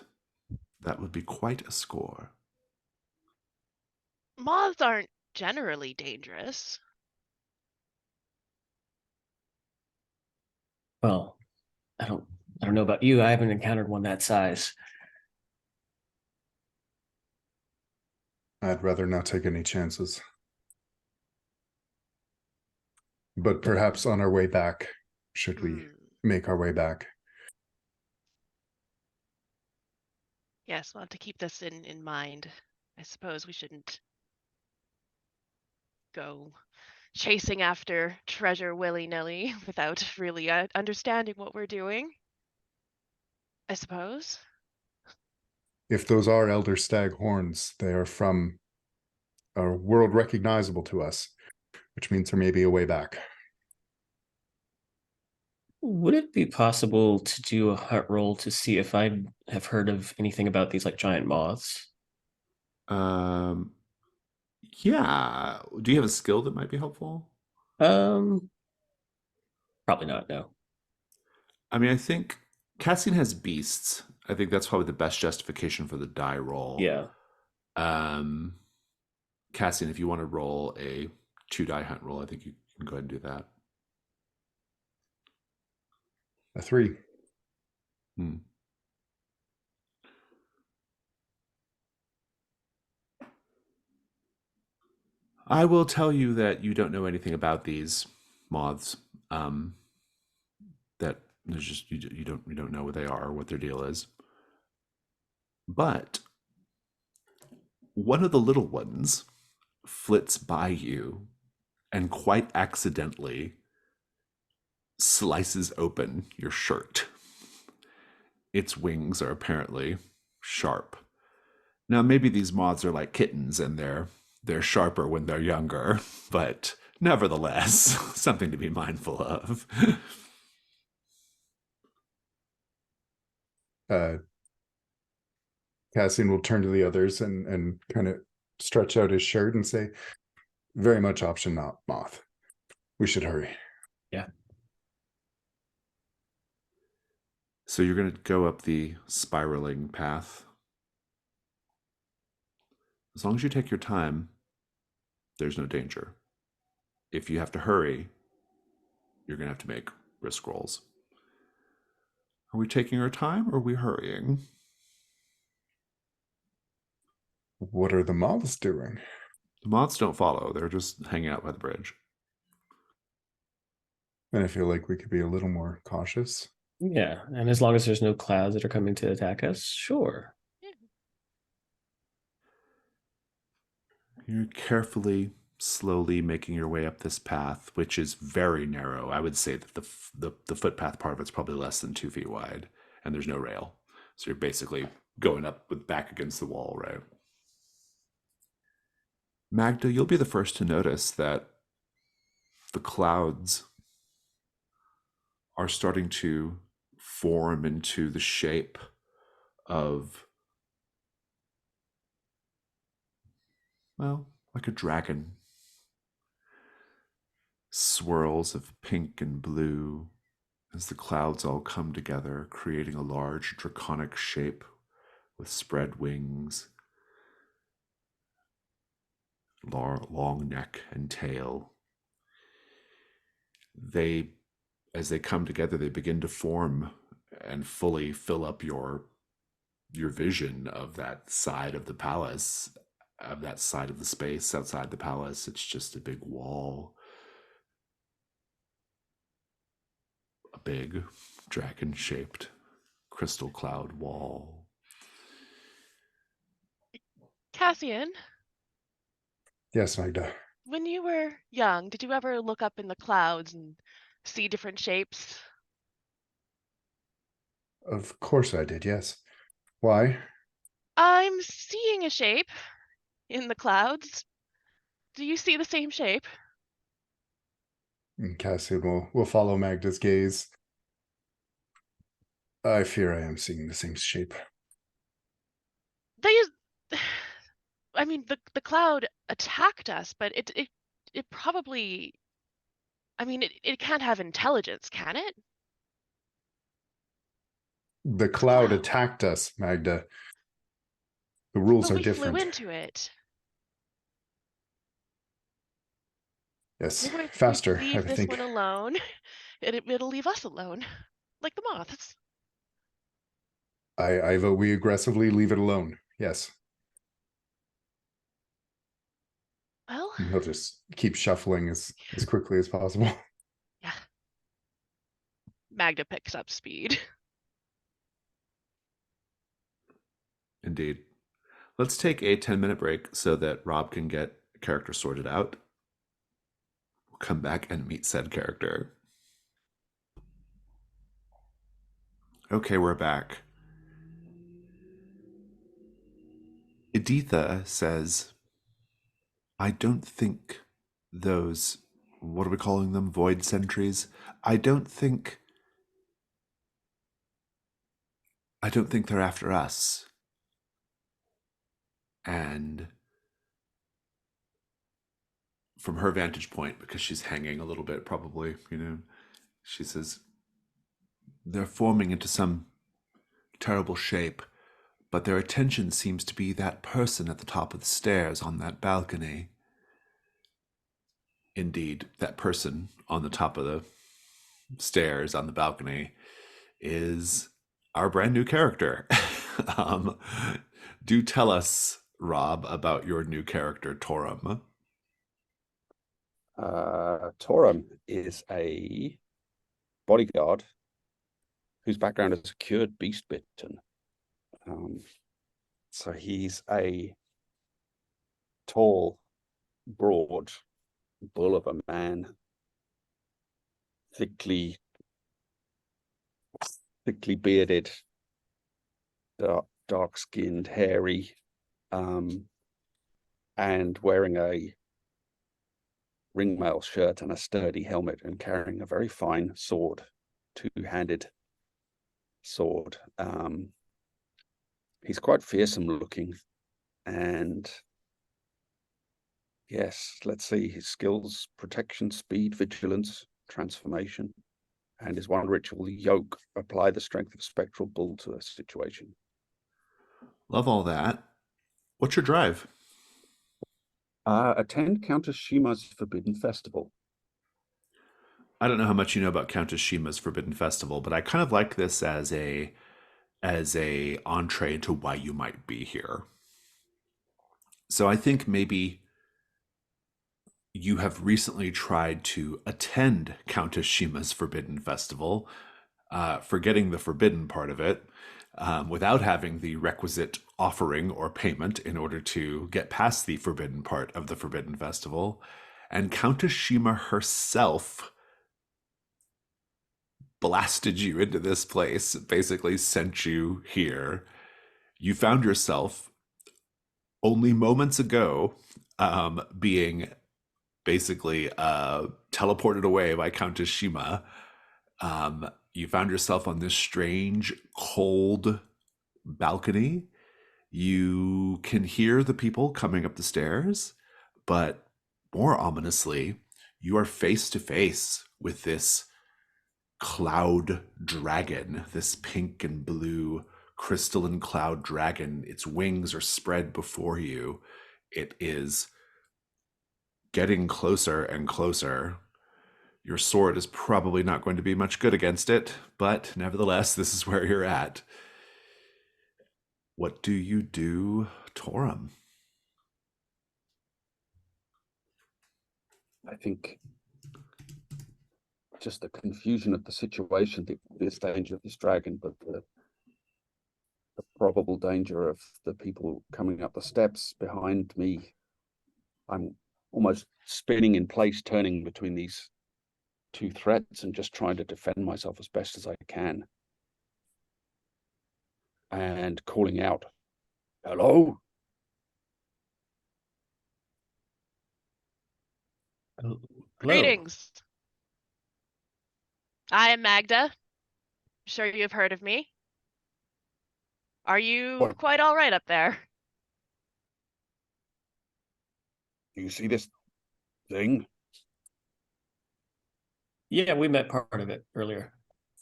that would be quite a score. Moths aren't generally dangerous. Well, I don't know about you. I haven't encountered one that size. I'd rather not take any chances. But perhaps on our way back, should we make our way back? Yes, we'll have to keep this in mind. I suppose we shouldn't go chasing after treasure willy-nilly without really understanding what we're doing. I suppose. If those are elder stag horns, they are from a world recognizable to us, which means there may be a way back. Would it be possible to do a hunt roll to see if I have heard of anything about these like giant moths? Um, yeah. Do you have a skill that might be helpful? Um, Probably not. No. I mean, I think Cassian has beasts. I think that's probably the best justification for the die roll. Yeah. Um, Cassian, if you want to roll a 2-die hunt roll, I think you can go ahead and do that. A 3. Hmm. I will tell you that you don't know anything about these moths. That there's just you don't know what they are or what their deal is. But one of the little ones flits by you and quite accidentally slices open your shirt. Its wings are apparently sharp. Now maybe these moths are like kittens and they're sharper when they're younger, but nevertheless, something to be mindful of. Cassian will turn to the others and kind of stretch out his shirt and say, very much option not moth. We should hurry. Yeah. So you're going to go up the spiraling path. As long as you take your time, there's no danger. If you have to hurry, you're going to have to make risk rolls. Are we taking our time or are we hurrying? What are the moths doing? The moths don't follow. They're just hanging out by the bridge. And I feel like we could be a little more cautious. Yeah. And as long as there's no clouds that are coming to attack us, sure. You're carefully, slowly making your way up this path, which is very narrow. I would say that the footpath part of it's probably less than 2 feet wide, and there's no rail. So you're basically going up with back against the wall, right? Magda, you'll be the first to notice that the clouds are starting to form into the shape of, well, like a dragon. Swirls of pink and blue as the clouds all come together, creating a large draconic shape with spread wings, long neck and tail. As they come together, they begin to form and fully fill up your vision of that side of the palace, of that side of the space outside the palace. It's just a big wall, a big dragon-shaped crystal cloud wall. Cassian, Yes, Magda. when you were young, did you ever look up in the clouds and see different shapes? Of course I did, yes. Why? I'm seeing a shape in the clouds. Do you see the same shape? And Cassian will follow Magda's gaze. I fear I am seeing the same shape. They, I mean, the cloud attacked us, but it probably, I mean, it can't have intelligence, can it? The cloud Cloud. attacked us, Magda. The rules But are we flew different. into it. Yes, We're going to faster, I leave this think. one alone, and it'll leave us alone, like the moths. I vote we aggressively leave it alone. Yes. Well, And he'll just keep shuffling as quickly as possible. yeah. Magda picks up speed. Indeed. Let's take a 10-minute break so that Rob can get a character sorted out. We'll come back and meet said character. Okay, we're back. Editha says, I don't think those, what are we calling them, void sentries? I don't think they're after us. And from her vantage point, because she's hanging a little bit probably, she says, they're forming into some terrible shape, but their attention seems to be that person at the top of the stairs on that balcony. Indeed, that person on the top of the stairs on the balcony is our brand new character. Do tell us, Rob, about your new character, Torum. Torum is a bodyguard whose background is a cured beast bitten. So he's a tall, broad bull of a man, thickly bearded, dark-skinned, hairy, and wearing a ringmail shirt and a sturdy helmet, and carrying a very fine sword, two-handed sword. He's quite fearsome looking, and yes, let's see, his skills: protection, speed, vigilance, transformation, and his one ritual, yoke, apply the strength of a spectral bull to a situation. Love all that. What's your drive? Attend Countess Shima's Forbidden Festival. I don't know how much you know about Countess Shima's Forbidden Festival, but I kind of like this as a entree into why you might be here. So I think maybe you have recently tried to attend Countess Shima's Forbidden Festival, forgetting the forbidden part of it, without having the requisite offering or payment in order to get past the forbidden part of the Forbidden Festival. And Countess Shima herself blasted you into this place, basically sent you here. You found yourself only moments ago being basically teleported away by Countess Shima. You found yourself on this strange, cold balcony. You can hear the people coming up the stairs, but more ominously, you are face to face with this cloud dragon, this pink and blue crystalline cloud dragon. Its wings are spread before you. It is getting closer and closer. Your sword is probably not going to be much good against it, but nevertheless, this is where you're at. What do you do, Torum? I think just the confusion of the situation, the obvious danger of this dragon, but the probable danger of the people coming up the steps behind me. I'm almost spinning in place, turning between these two threats and just trying to defend myself as best as I can. And calling out, "Hello?" Hello. Greetings. I am Magda. Sure you've heard of me. Are you What? quite all right up there? Do you see this thing? Yeah, we met part of it earlier.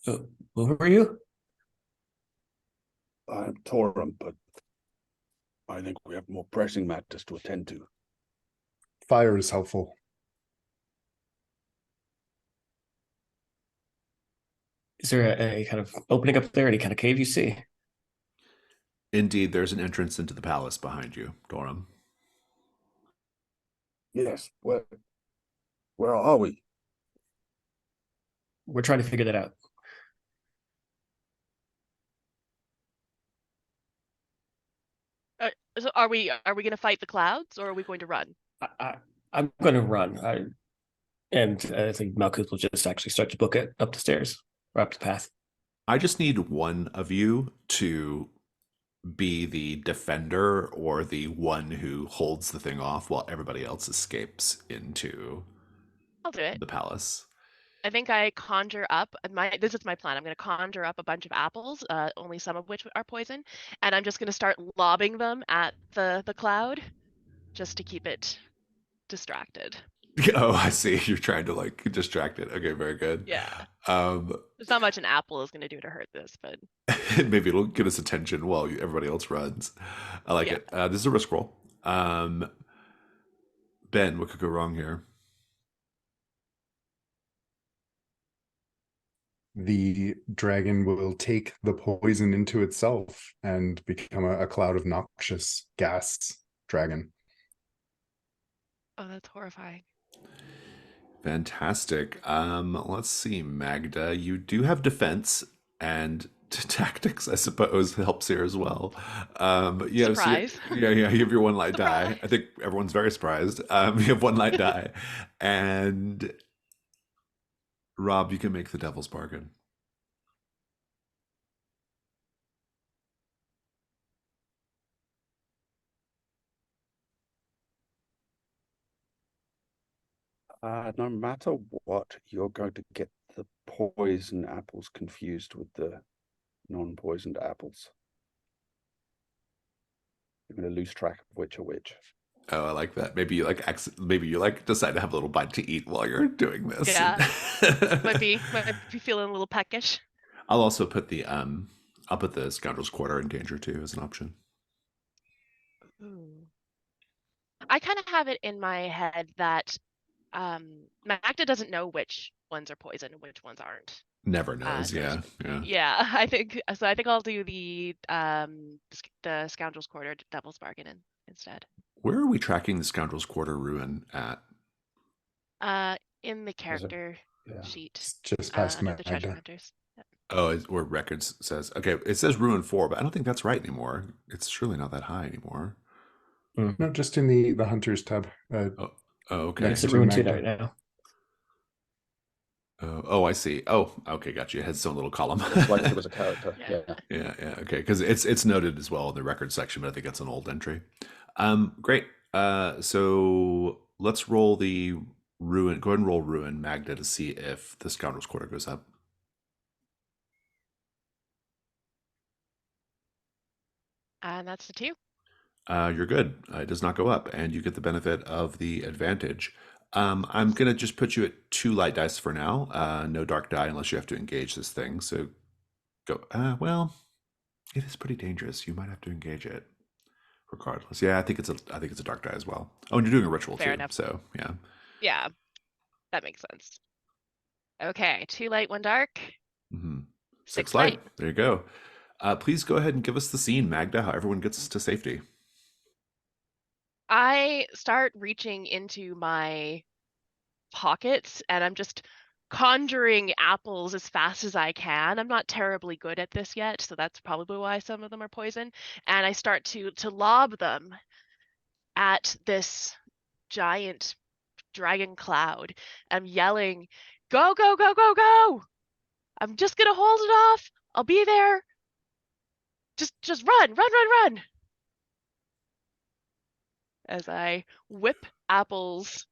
Who are you? I'm Torum, but I think we have more pressing matters to attend to. Fire is helpful. Is there a kind of opening up there? Any kind of cave you see? Indeed, there's an entrance into the palace behind you, Dorum. Yes, where are we? We're trying to figure that out. So are we going to fight the clouds, or are we going to run? I'm going to run. And I think Malkuth will just actually start to book it up the stairs or up the path. I just need one of you to be the defender or the one who holds the thing off while everybody else escapes into I'll do it. the palace. I think I conjure up this is my plan. I'm going to conjure up a bunch of apples, only some of which are poison, and I'm just going to start lobbing them at the cloud just to keep it distracted. Oh, I see. You're trying to like distract it. Okay, very good. Yeah. Um, There's not much an apple is going to do to hurt this, but maybe it'll get us attention while everybody else runs. I like it. This is a risk roll. Ben, what could go wrong here? The dragon will take the poison into itself and become a cloud of noxious gas dragon. oh, that's horrifying. Fantastic. Let's see, Magda. You do have defense and tactics, I suppose, helps here as well. Yeah, Surprise. So you have your one light Surprise. die. I think everyone's very surprised. You have one light die, and Rob, you can make the devil's bargain. No matter what, you're going to get the poison apples confused with the non-poisoned apples. You're going to lose track of which are which. Oh, I like that. Maybe you like decide to have a little bite to eat while you're doing this. Yeah. might be feeling a little peckish. I'll also put the Scoundrel's Quarter in danger too as an option. Ooh. I kind of have it in my head that Magda doesn't know which ones are poison and which ones aren't. Never knows. Yeah. Yeah, I think so. I think I'll do the Scoundrel's Quarter Devil's Bargain instead. Where are we tracking the Scoundrel's Quarter ruin at? In the character sheet. It's just past under the treasure Magda. hunters. Oh, where records says, okay, it says ruin 4, but I don't think that's right anymore. It's surely not that high anymore. No, just in the hunters tab. Oh, okay. It's a ruin 2 right now. Oh, I see. Oh, okay, gotcha. It has its own little column. It's like it was a character. Yeah. Yeah, okay, because it's noted as well in the record section, but I think that's an old entry. Great. So let's roll the ruin. Go ahead and roll ruin, Magda, to see if the Scoundrel's Quarter goes up. And that's the 2. You're good. It does not go up, and you get the benefit of the advantage. I'm going to just put you at 2 light dice for now. No dark die unless you have to engage this thing. So go. Well, it is pretty dangerous. You might have to engage it regardless. Yeah, I think it's a dark die as well. Oh, and you're doing a ritual Fair too. enough. So yeah. Yeah, that makes sense. Okay, 2 light, 1 dark. Mm-hmm. 6 light. There you go. Please go ahead and give us the scene, Magda, how everyone gets to safety. I start reaching into my pockets and I'm just conjuring apples as fast as I can. I'm not terribly good at this yet, so that's probably why some of them are poison. And I start to lob them at this giant dragon cloud. I'm yelling, "Go, go, go, go, go! I'm just gonna hold it off. I'll be there. Just run, run, run, run!" As I whip apples.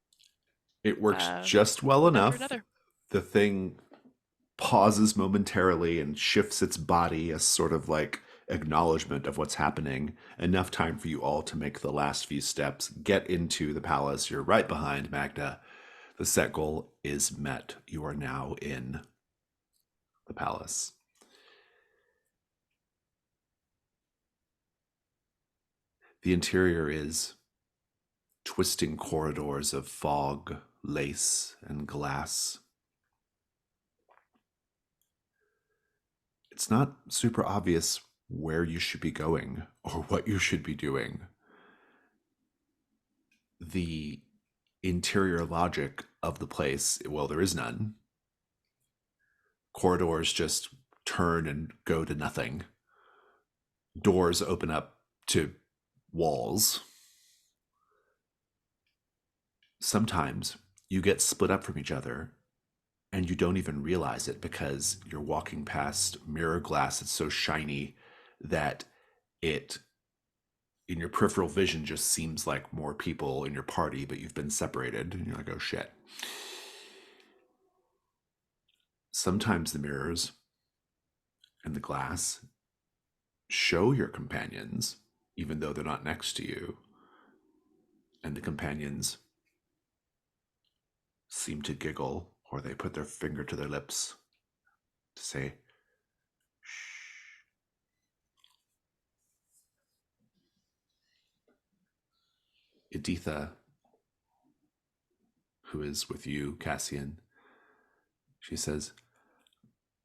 It works just well enough. Another. The thing pauses momentarily and shifts its body as sort of like acknowledgement of what's happening, enough time for you all to make the last few steps, get into the palace. You're right behind Magda. The set goal is met. You are now in the palace. The interior is twisting corridors of fog, lace, and glass. It's not super obvious where you should be going or what you should be doing. The interior logic of the place, well, there is none. Corridors just turn and go to nothing. Doors open up to walls. Sometimes you get split up from each other and you don't even realize it because you're walking past mirror glass that's so shiny that it, in your peripheral vision, just seems like more people in your party, but you've been separated and you're like, oh shit. Sometimes the mirrors and the glass show your companions, even though they're not next to you, and the companions seem to giggle, or they put their finger to their lips to say, shh. Editha, who is with you, Cassian, she says,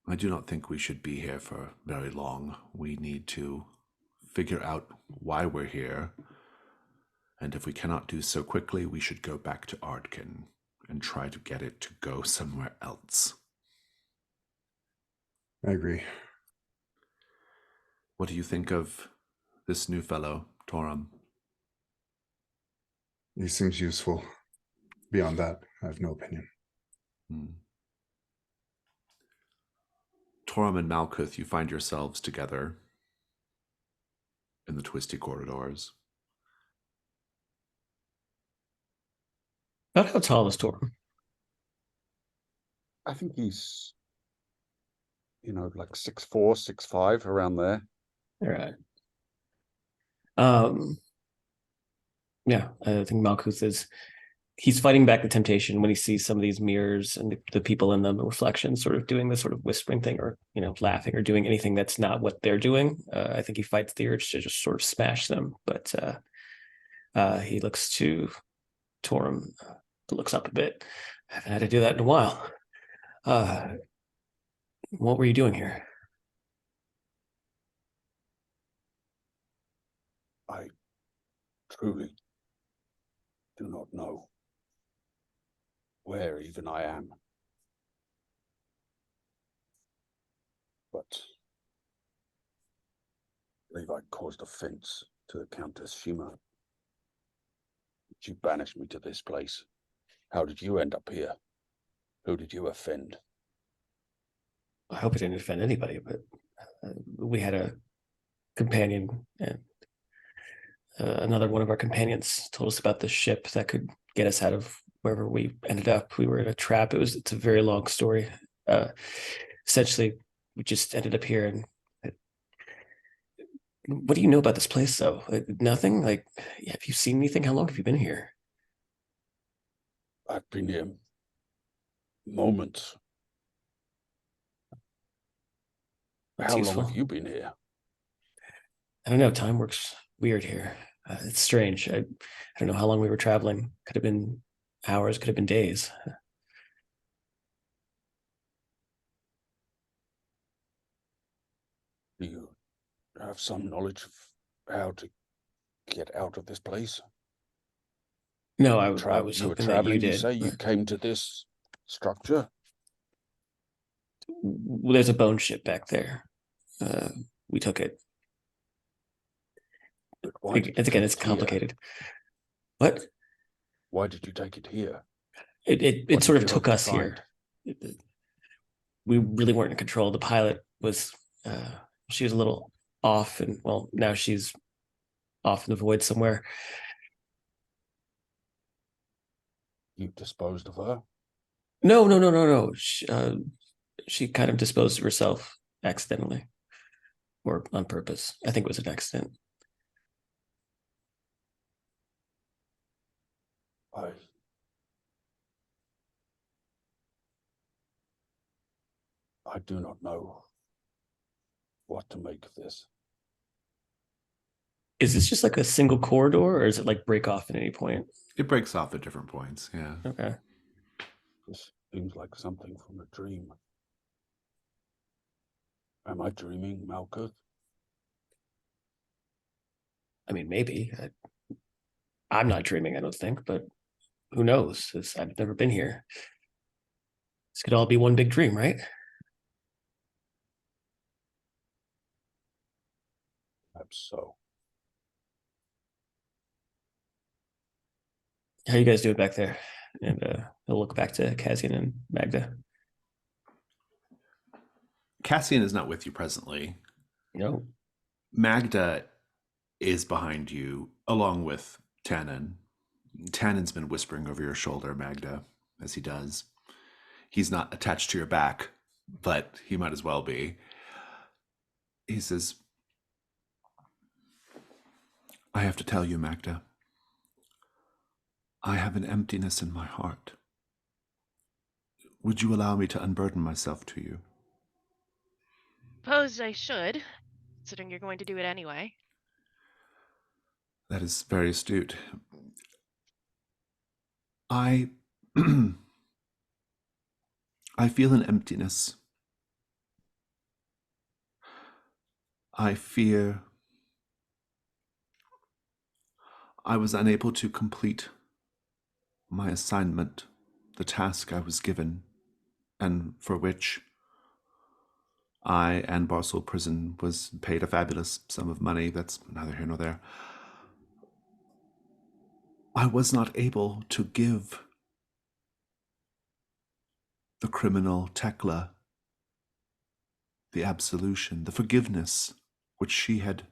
I do not think we should be here for very long. We need to figure out why we're here, and if we cannot do so quickly, we should go back to Ardken and try to get it to go somewhere else. I agree. What do you think of this new fellow, Torum? He seems useful. Beyond that, I have no opinion. Torum and Malkuth, you find yourselves together in the twisty corridors. About how tall is Torm? I think he's, like 6'4", 6'5", around there. All right. Yeah, I think Malkuth he's fighting back the temptation when he sees some of these mirrors and the people in them, the reflections, sort of doing this sort of whispering thing, or laughing, or doing anything that's not what they're doing. I think he fights the urge to just sort of smash them, but he looks to Torum, looks up a bit. I haven't had to do that in a while. What were you doing here? I truly do not know where even I am. But I believe I caused offense to the Countess Shima. She banished me to this place. How did you end up here? Who did you offend? I hope it didn't offend anybody, but we had a companion, and another one of our companions told us about this ship that could get us out of wherever we ended up. We were in a trap. It's a very long story. Essentially, we just ended up here. And what do you know about this place, though? Nothing? Have you seen anything? How long have you been here? I've been here moments. That's How useful. long have you been here? I don't know. Time works weird here. It's strange. I don't know how long we were traveling. Could have been hours, could have been days. Do you have some knowledge of how to get out of this place? No, I was hoping that you traveling, did. you say you came to this structure? Well, there's a bone ship back there. We took it. But why did you Again, take it's it here? complicated. What? Why did you take it here? It sort of did you took hope to us here. We really weren't in control. The pilot was, she was a little off, and well, now she's off in the void somewhere. You disposed of her? No. She kind of disposed of herself accidentally. or on purpose. I think it was an accident. I do not know what to make of this. Is this just like a single corridor, or is it like break off at any point? It breaks off at different points. Yeah. Okay. This seems like something from a dream. Am I dreaming, Malkuth? I mean, maybe. I'm not dreaming, I don't think, but who knows? I've never been here. This could all be one big dream, right? Perhaps so. How you guys doing back there? And he'll look back to Cassian and Magda. Cassian is not with you presently. No. Magda is behind you, along with Tannen. Tannen's been whispering over your shoulder, Magda, as he does. He's not attached to your back, but he might as well be. He says, I have to tell you, Magda, I have an emptiness in my heart. Would you allow me to unburden myself to you? Suppose I should, considering you're going to do it anyway. That is very astute. I I feel an emptiness. I fear I was unable to complete my assignment, the task I was given, and for which I and Barcel Prison was paid a fabulous sum of money. That's neither here nor there. I was not able to give the criminal Tekla the absolution, the forgiveness which she had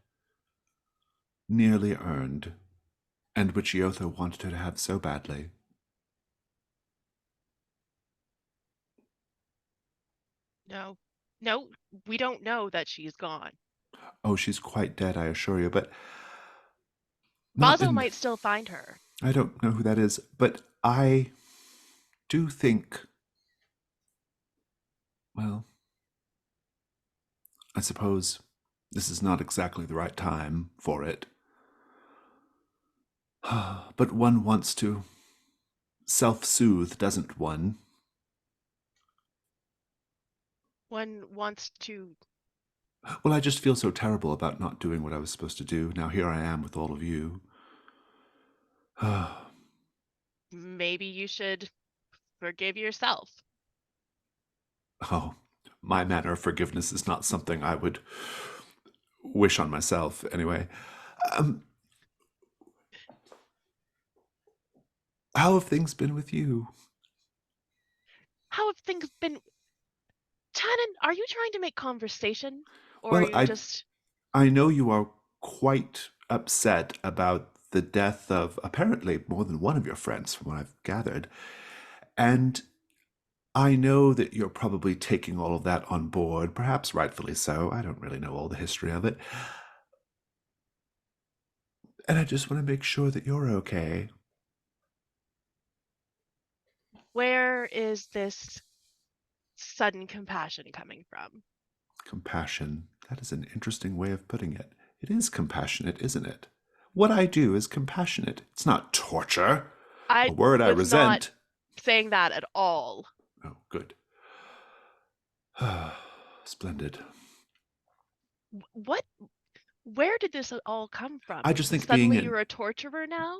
nearly earned, and which Yotha wanted her to have so badly. No, we don't know that she's gone. Oh, she's quite dead, I assure you, but Bazo might still find her. I don't know who that is, but I do think, well, I suppose this is not exactly the right time for it. But one wants to self-soothe, doesn't one? One wants to. Well, I just feel so terrible about not doing what I was supposed to do. Now here I am with all of you. Maybe you should forgive yourself. Oh, my manner of forgiveness is not something I would wish on myself, anyway. How have things been with you? How have things been? Tannen, are you trying to make conversation? Or Well, are you just. I know you are quite upset about the death of apparently more than one of your friends, from what I've gathered. And I know that you're probably taking all of that on board, perhaps rightfully so. I don't really know all the history of it. And I just want to make sure that you're okay. Where is this sudden compassion coming from? Compassion. That is an interesting way of putting it. It is compassionate, isn't it? What I do is compassionate. It's not torture. A word I resent. Not saying that at all. Oh, good. Splendid. What? Where did this all come from? I just think suddenly you're a torturer now?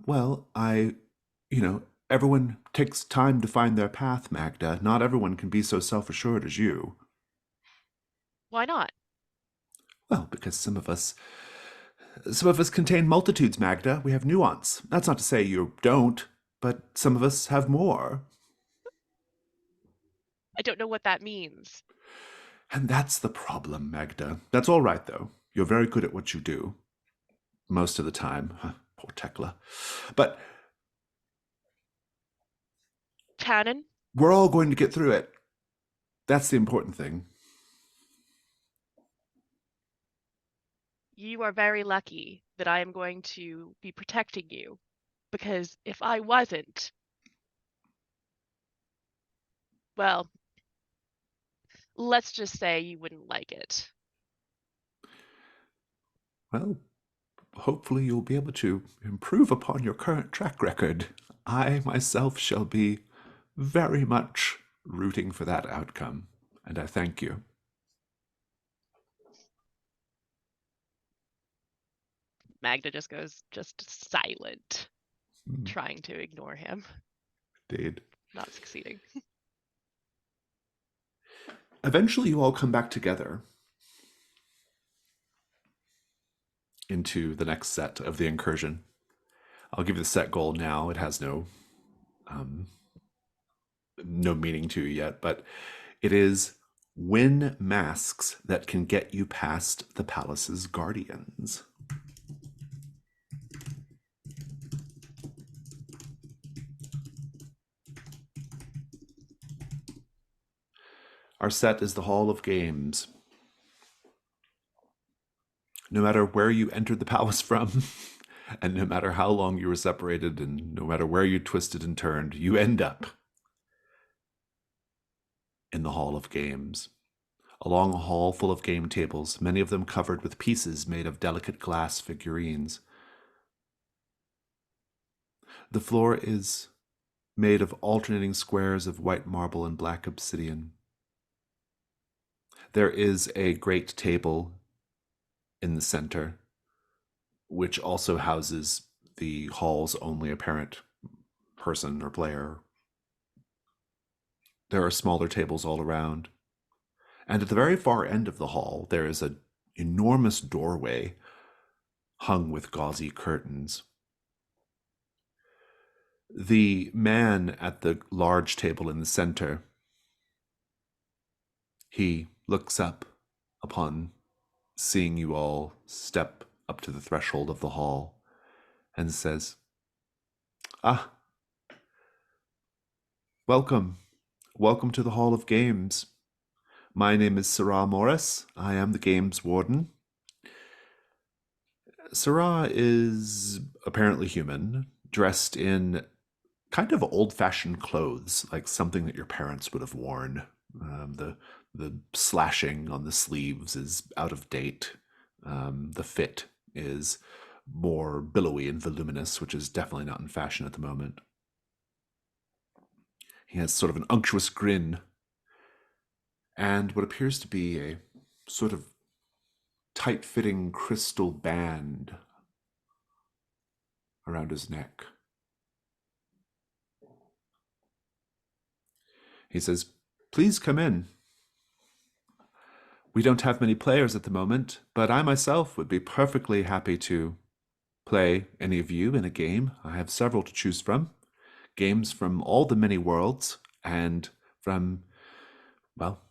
Well, everyone takes time to find their path, Magda. Not everyone can be so self-assured as you. Why not? Well, because some of us contain multitudes, Magda. We have nuance. That's not to say you don't, but some of us have more. I don't know what that means. And that's the problem, Magda. That's all right, though. You're very good at what you do. Most of the time. Poor Tekla. But Tannen? we're all going to get through it. That's the important thing. you are very lucky that I am going to be protecting you, because if I wasn't, well, let's just say you wouldn't like it. Well, hopefully you'll be able to improve upon your current track record. I myself shall be very much rooting for that outcome, and I thank you. Magda just goes silent, Hmm, trying to ignore him, indeed. not succeeding. Eventually, you all come back together into the next set of the incursion. I'll give you the set goal now. It has no meaning to you yet, but it is win masks that can get you past the palace's guardians. Our set is the Hall of Games. No matter where you entered the palace from, and no matter how long you were separated, and no matter where you twisted and turned, you end up in the Hall of Games. A long hall full of game tables, many of them covered with pieces made of delicate glass figurines. The floor is made of alternating squares of white marble and black obsidian. There is a great table in the center, which also houses the hall's only apparent person or player. There are smaller tables all around. And at the very far end of the hall, there is an enormous doorway hung with gauzy curtains. The man at the large table in the center, he looks up upon seeing you all step up to the threshold of the hall and says, "Ah, welcome. Welcome to the Hall of Games. My name is Sarah Morris. I am the Games Warden." Sarah is apparently human, dressed in kind of old-fashioned clothes, like something that your parents would have worn. The slashing on the sleeves is out of date. The fit is more billowy and voluminous, which is definitely not in fashion at the moment. He has sort of an unctuous grin and what appears to be a sort of tight-fitting crystal band around his neck. He says, "Please come in. We don't have many players at the moment, but I myself would be perfectly happy to play any of you in a game. I have several to choose from. Games from all the many worlds, and from, well,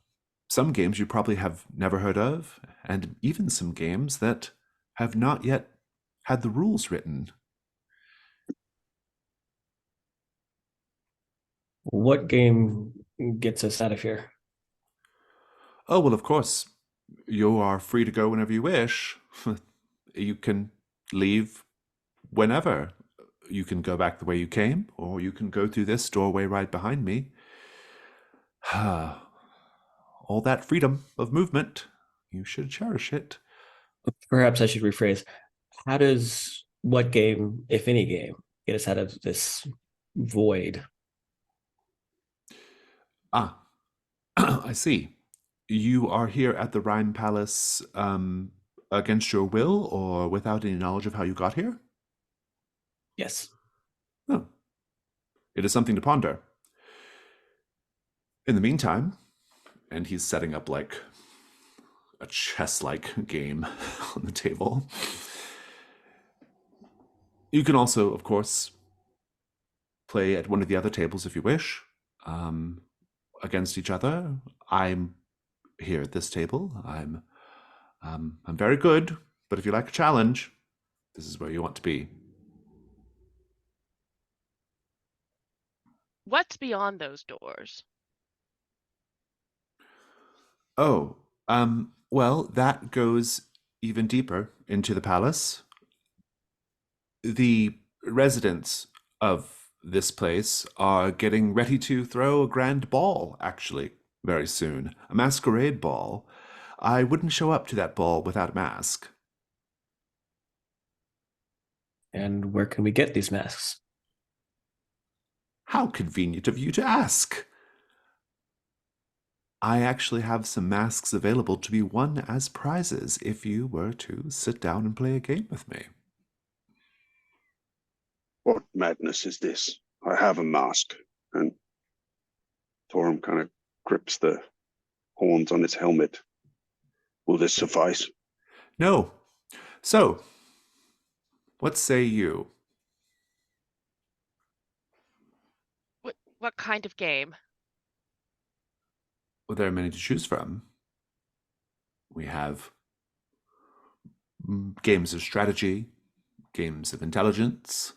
some games you probably have never heard of, and even some games that have not yet had the rules written." What game gets us out of here? "Oh, well, of course, you are free to go whenever you wish. You can leave whenever. You can go back the way you came, or you can go through this doorway right behind me. All that freedom of movement, you should cherish it." Perhaps I should rephrase. How does what game, if any game, get us out of this void? Ah, I see. You are here at the Rime Palace against your will or without any knowledge of how you got here? Yes. Oh, it is something to ponder. In the meantime, and he's setting up like a chess-like game on the table. You can also, of course, play at one of the other tables if you wish, against each other. I'm here at this table. I'm very good, but if you like a challenge, this is where you want to be. What's beyond those doors? Oh, well, that goes even deeper into the palace. The residents of this place are getting ready to throw a grand ball, actually, very soon. A masquerade ball. I wouldn't show up to that ball without a mask. And where can we get these masks? How convenient of you to ask. I actually have some masks available to be won as prizes if you were to sit down and play a game with me. What madness is this? I have a mask. And Torum kind of grips the horns on his helmet. Will this suffice? No. So, what say you? What kind of game? Well, there are many to choose from. We have games of strategy, games of intelligence,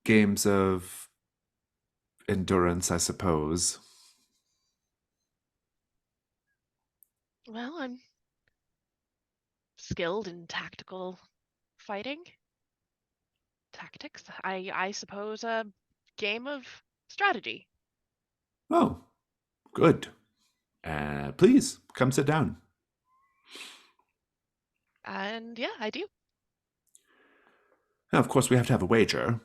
games of endurance, I suppose. Well, I'm skilled in tactical fighting. Tactics. I suppose a game of strategy. Oh, good. Please, come sit down. And yeah, I do. Now, of course, we have to have a wager.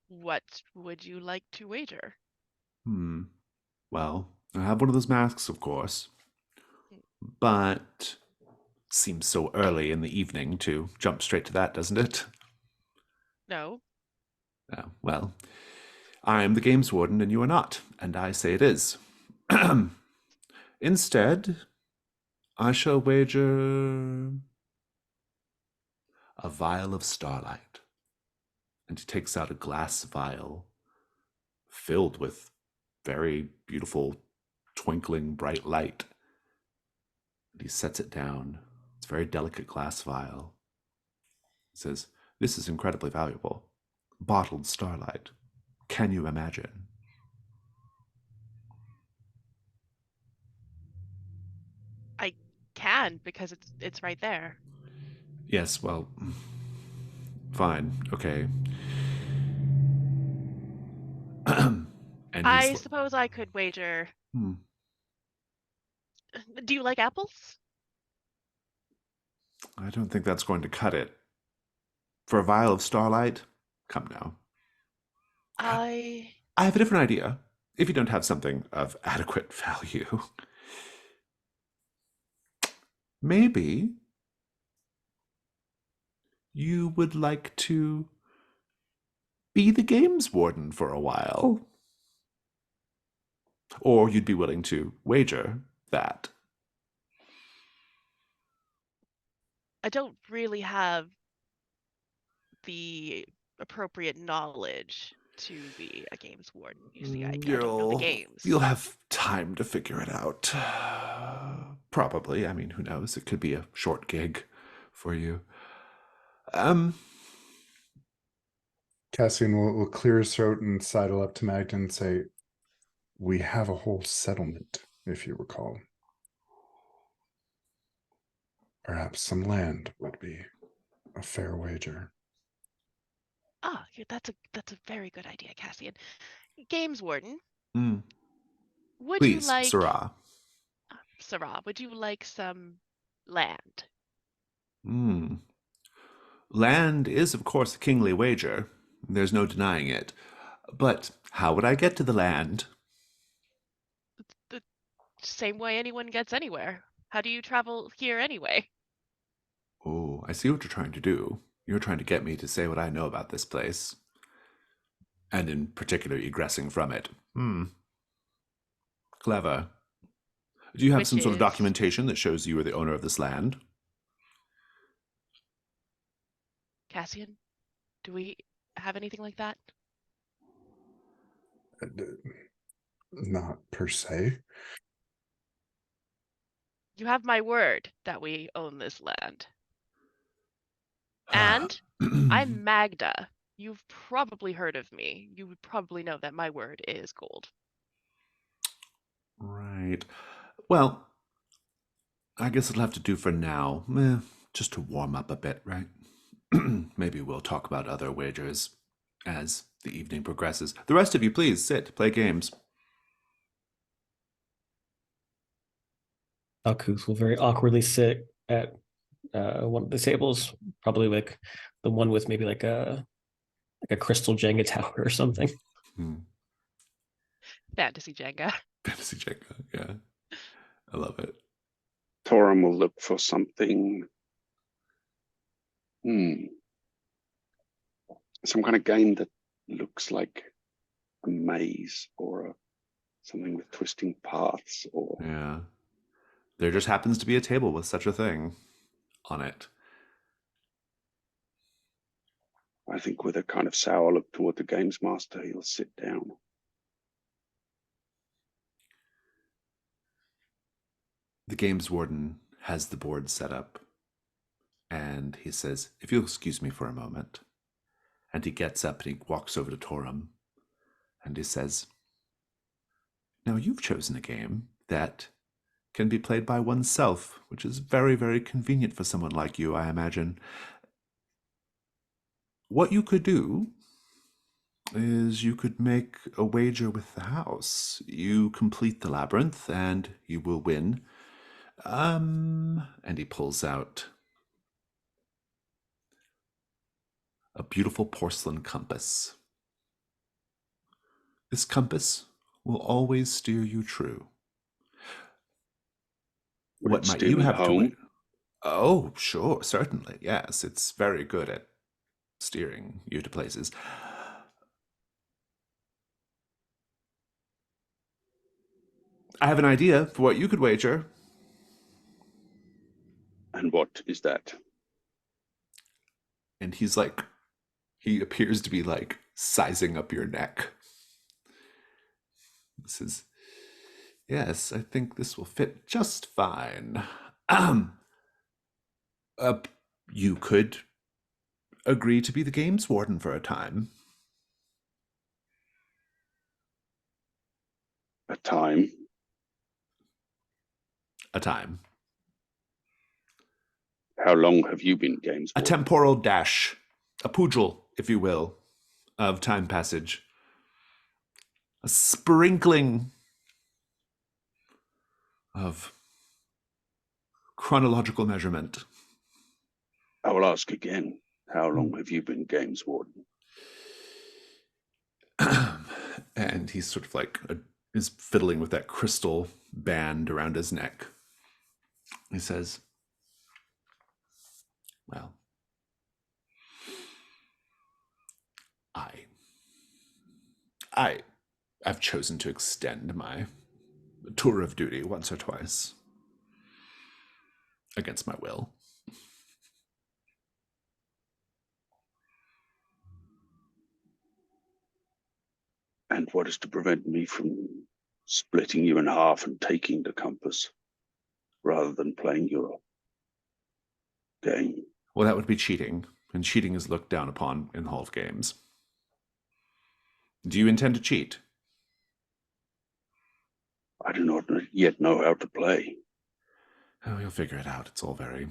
What would you like to wager? Well, I have one of those masks, of course. But seems so early in the evening to jump straight to that, doesn't it? No. Oh, well, I am the games warden and you are not, and I say it is. Instead, I shall wager a vial of starlight. And he takes out a glass vial filled with very beautiful, twinkling, bright light. And he sets it down. It's a very delicate glass vial. He says, "This is incredibly valuable. Bottled starlight. Can you imagine?" I can because it's right there. Yes, well, fine, okay. And I he's suppose I could wager. hmm, Do you like apples? I don't think that's going to cut it. For a vial of starlight? Come now. I I have a different idea. If you don't have something of adequate value, maybe you would like to be the games warden for a while. Or you'd be willing to wager that. don't really have the appropriate knowledge to be a games warden. You see, I don't know the games. You'll have time to figure it out. Probably. I mean, who knows? It could be a short gig for you. Cassian will clear his throat and sidle up to Magda and say, "We have a whole settlement, if you recall. Perhaps some land would be a fair wager." That's a very good idea, Cassian. Games warden, Mm, would you please, like Sarah. Sarah, would you like some land? Mm. Land is, of course, a kingly wager. There's no denying it. But how would I get to the land? The same way anyone gets anywhere. How do you travel here anyway? Oh, I see what you're trying to do. You're trying to get me to say what I know about this place. And in particular, egressing from it. Clever. Do you have Which some sort of is documentation that shows you are the owner of this land? Cassian? Do we have anything like that? Not per se. You have my word that we own this land. And I'm Magda. You've probably heard of me. You would probably know that my word is gold. Right. Well, I guess it'll have to do for now. Just to warm up a bit, right? Maybe we'll talk about other wagers as the evening progresses. The rest of you, please sit, play games. Alkuth will very awkwardly sit at one of the tables, probably like the one with maybe like a crystal Jenga tower or something. Hmm. Fantasy Jenga. Fantasy Jenga, yeah. I love it. Torum will look for something. Some kind of game that looks like a maze or something with twisting paths or Yeah. There just happens to be a table with such a thing on it. I think with a kind of sour look toward the games master, he'll sit down. The games warden has the board set up, and he says, "If you'll excuse me for a moment." And he gets up and he walks over to Torum, and he says, "Now you've chosen a game that can be played by oneself, which is very, very convenient for someone like you, I imagine. What you could do is you could make a wager with the house. You complete the labyrinth and you will win. And he pulls out a beautiful porcelain compass. This compass will always steer you true. Would What it might steer you me have home? to? Oh, sure, certainly. Yes, it's very good at steering you to places. I have an idea for what you could wager. And what is that? And he appears to be like sizing up your neck. He says, "Yes, I think this will fit just fine. Um, uh, you could agree to be the games warden for a time." A time? A time. How long have you been games A warden? temporal dash. A pugil, if you will, of time passage. A sprinkling of chronological measurement. I will ask again. How long have you been games warden? And he's sort of like is fiddling with that crystal band around his neck. He says, "Well, I've chosen to extend my tour of duty once or twice against my will." And what is to prevent me from splitting you in half and taking the compass rather than playing your game? Well, that would be cheating, and cheating is looked down upon in the Hall of Games. Do you intend to cheat? I do not yet know how to play. Oh, you'll figure it out. It's all very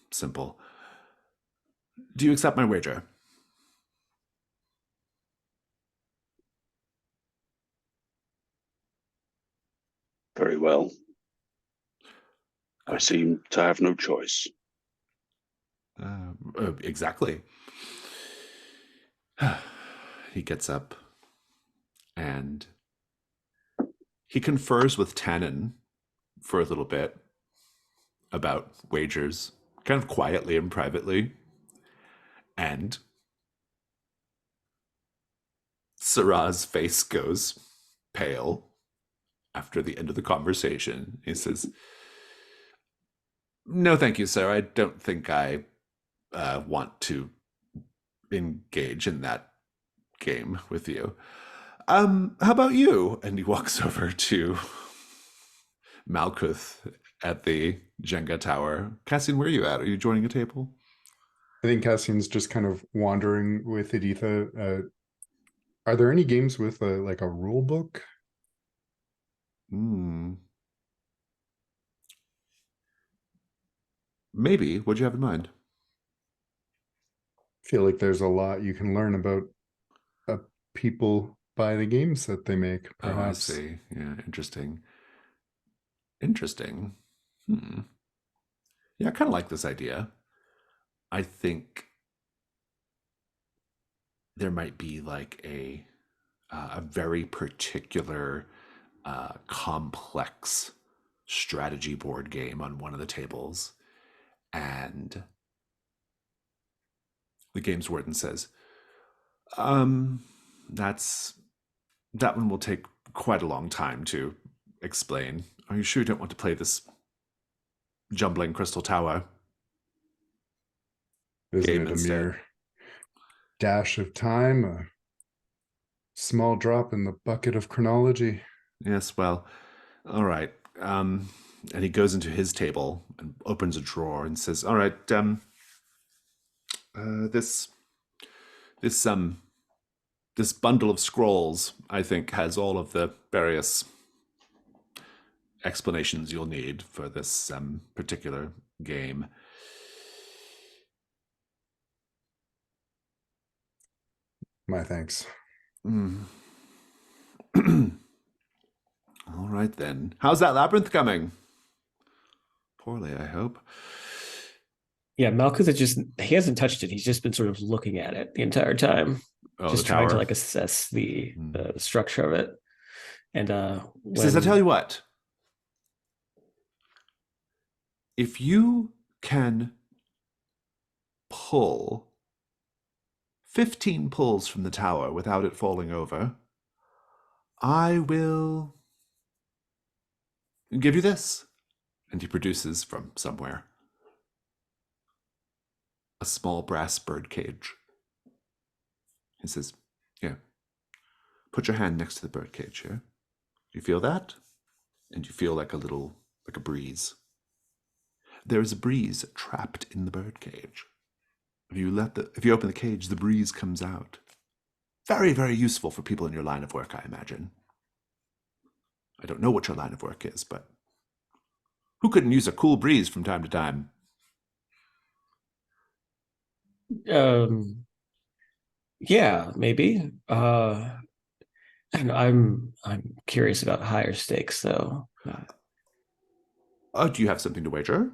simple. Do you accept my wager? Very well. I seem to have no choice. Exactly. He gets up and he confers with Tannen for a little bit about wagers, kind of quietly and privately. And Sarah's face goes pale after the end of the conversation. He says, "No, thank you, sir. I don't think I want to engage in that game with you. How about you?" And he walks over to Malkuth at the Jenga tower. Cassian, where are you at? Are you joining a table? I think Cassian's just kind of wandering with Editha. Are there any games with like a rule book? Hmm. Maybe. What'd you have in mind? Feel like there's a lot you can learn about people by the games that they make, perhaps. Oh, I see. Yeah, interesting. Interesting. Hmm. Yeah, I kind of like this idea. I think there might be like a very particular complex strategy board game on one of the tables, and the games warden says, that's that one will take quite a long time to explain. Are you sure you don't want to play this jumbling crystal tower Isn't game it a instead? mere dash of time, a small drop in the bucket of chronology? Yes, well, all right. And he goes into his table and opens a drawer and says, all right, this this this bundle of scrolls, I think, has all of the various explanations you'll need for this particular game. My thanks. Mm. All right then. How's that labyrinth coming? Poorly, I hope. Yeah, Malkuth he hasn't touched it. He's just been sort of looking at it the entire time, Oh, just the trying to tower. like assess the Hmm. structure of it. And He says, I tell you what, if you can pull 15 pulls from the tower without it falling over, I will give you this. And he produces from somewhere a small brass bird cage. He says, yeah, put your hand next to the bird cage here. You feel that? And you feel like like a breeze. There is a breeze trapped in the bird cage. If you open the cage, the breeze comes out. Very, very useful for people in your line of work, I imagine. I don't know what your line of work is, but who couldn't use a cool breeze from time to time? yeah, maybe. And I'm curious about higher stakes though. Oh, do you have something to wager?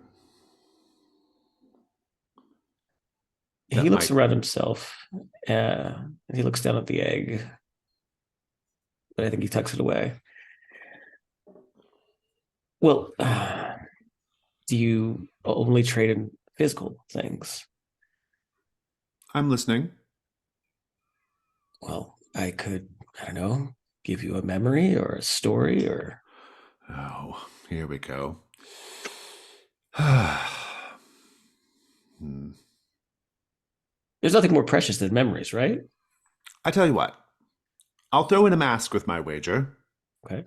He That looks might. around himself. And he looks down at the egg, but I think he tucks it away. Well, do you only trade in physical things? I'm listening. Well, I don't know, give you a memory or a story or. Oh, here we go. There's nothing more precious than memories, right? I tell you what, I'll throw in a mask with my wager. Okay.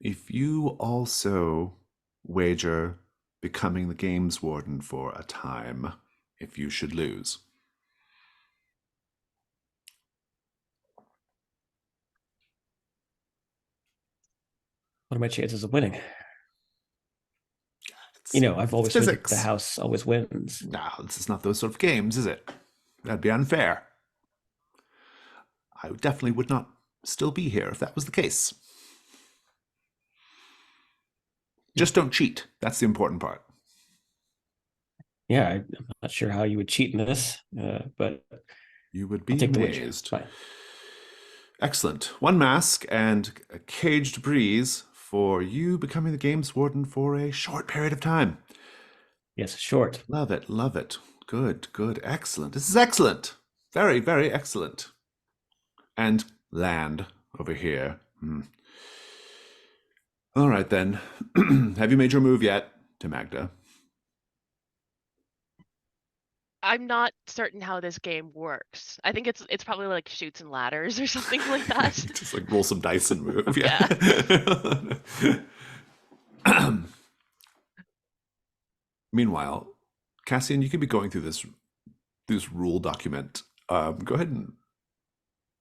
If you also wager becoming the games warden for a time, if you should lose. What are my chances of winning? It's, I've it's always heard that the physics. house always wins. No, this is not those sort of games, is it? That'd be unfair. I definitely would not still be here if that was the case. Just don't cheat. That's the important part. Yeah, I'm not sure how you would cheat in this, but You would I'll be take the wager. amazed. Fine. Excellent. One mask and a caged breeze for you becoming the games warden for a short period of time. Yes, short. Love it. Love it. Good, good. Excellent. This is excellent. Very, very excellent. And land over here. All right, then. Have you made your move yet? To Magda. I'm not certain how this game works. I think it's probably like shoots and ladders or something like that. Just like roll some dice and move. Yeah. Meanwhile, Cassian, you could be going through this rule document. Go ahead and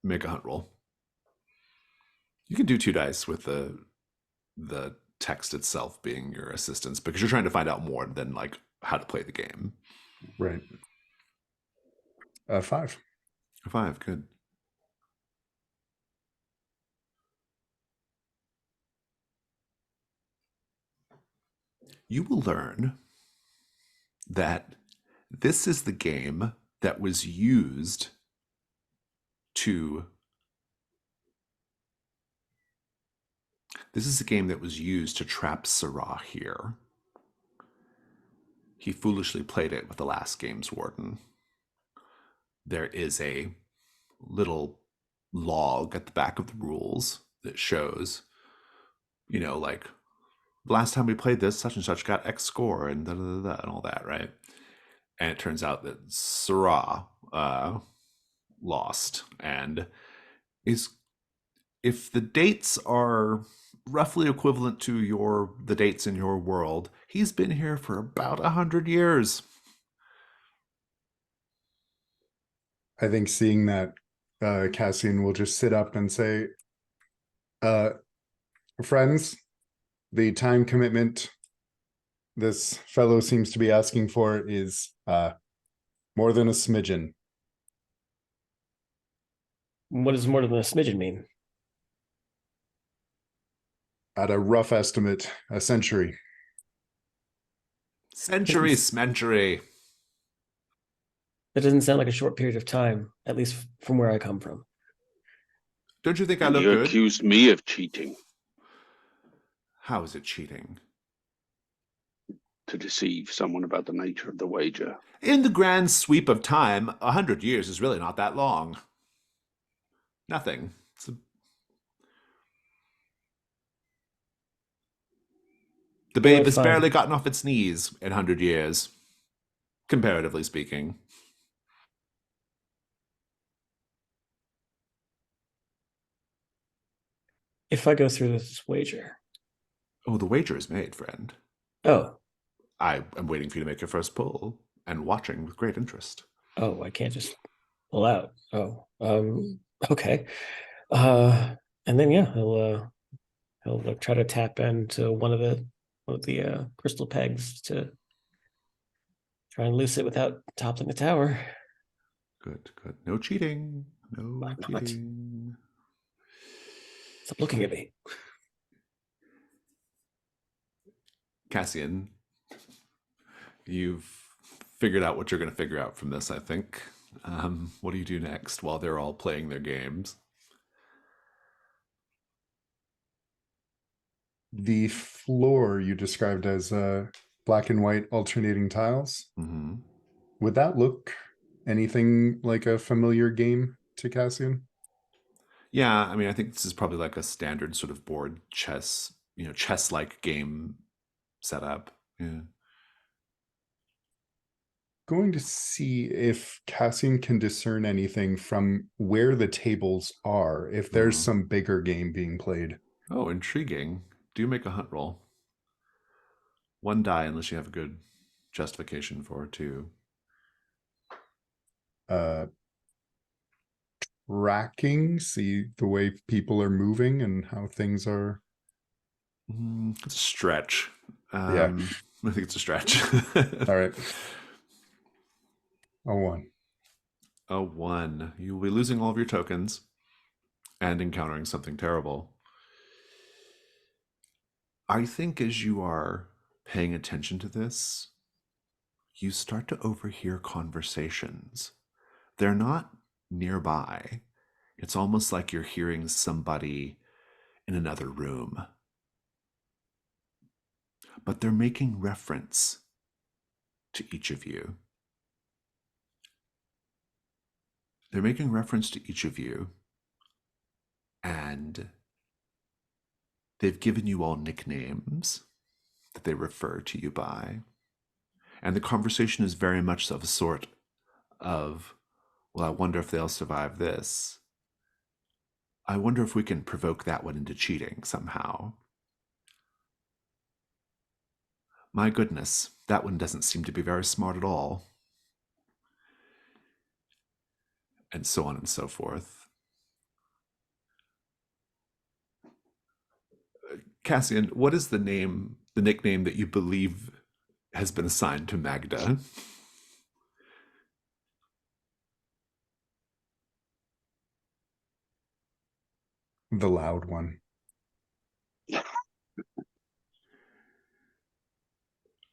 make a hunt roll. You can do 2 dice with the the text itself being your assistance, because you're trying to find out more than like how to play the game. Right. 5. 5, good. You will learn that this is the game that was used to trap Syrah here. He foolishly played it with the last game's warden. There is a little log at the back of the rules that shows, like, last time we played this, such and such got X score and da da da, da and all that, right? And it turns out that Syrah lost, and if the dates are roughly equivalent to the dates in your world, he's been here for about 100 years. I think seeing that, Cassian will just sit up and say, friends, the time commitment this fellow seems to be asking for is more than a smidgen. What does more than a smidgen mean? At a rough estimate, a century. Century, smentary. That doesn't sound like a short period of time, at least from where I come from. Don't you think I And look you good? accused me of cheating How is it cheating? to deceive someone about the nature of the wager. In the grand sweep of time, 100 years is really not that long. Nothing. The babe has fine. barely gotten off its knees in 100 years, comparatively speaking. If I go through this wager. Oh, the wager is made, friend. Oh. I am waiting for you to make your first pull and watching with great interest. Oh, I can't just pull out. Oh. Okay. And then he'll try to tap into one of the crystal pegs to try and loose it without toppling the tower. Good, good. No cheating. No I'm not. cheating. Stop looking at me. Cassian, you've figured out what you're going to figure out from this, I think. What do you do next while they're all playing their games? The floor you described as black and white alternating tiles. Mm-hmm. Would that look anything like a familiar game to Cassian? Yeah, I mean, I think this is probably like a standard sort of board chess, chess-like game setup. Yeah. Going to see if Cassian can discern anything from where the tables are, if there's some bigger game being played. Oh, intriguing. Do make a hunt roll. 1 die unless you have a good justification for it, too. Tracking, see the way people are moving and how things are. It's a stretch. Yeah. I think it's a stretch. All right. A 1. A 1. You will be losing all of your tokens and encountering something terrible. I think as you are paying attention to this, you start to overhear conversations. They're not nearby. It's almost like you're hearing somebody in another room. But they're making reference to each of you. They're making reference to each of you, and they've given you all nicknames that they refer to you by. And the conversation is very much of a sort of, well, I wonder if they'll survive this. I wonder if we can provoke that one into cheating somehow. My goodness, that one doesn't seem to be very smart at all. And so on and so forth. Cassian, what is the nickname that you believe has been assigned to Magda? The loud one.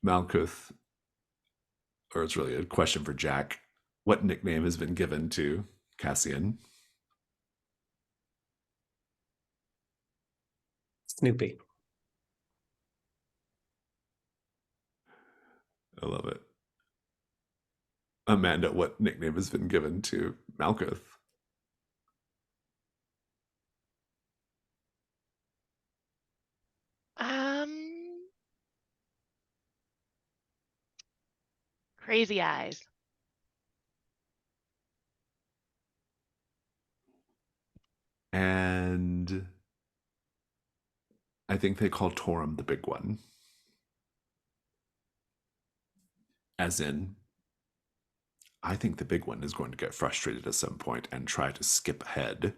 Malkuth, or it's really a question for Jack. What nickname has been given to Cassian? Snoopy. I love it. Amanda, what nickname has been given to Malkuth? Crazy eyes. And I think they call Torum the big one. As in, I think the big one is going to get frustrated at some point and try to skip ahead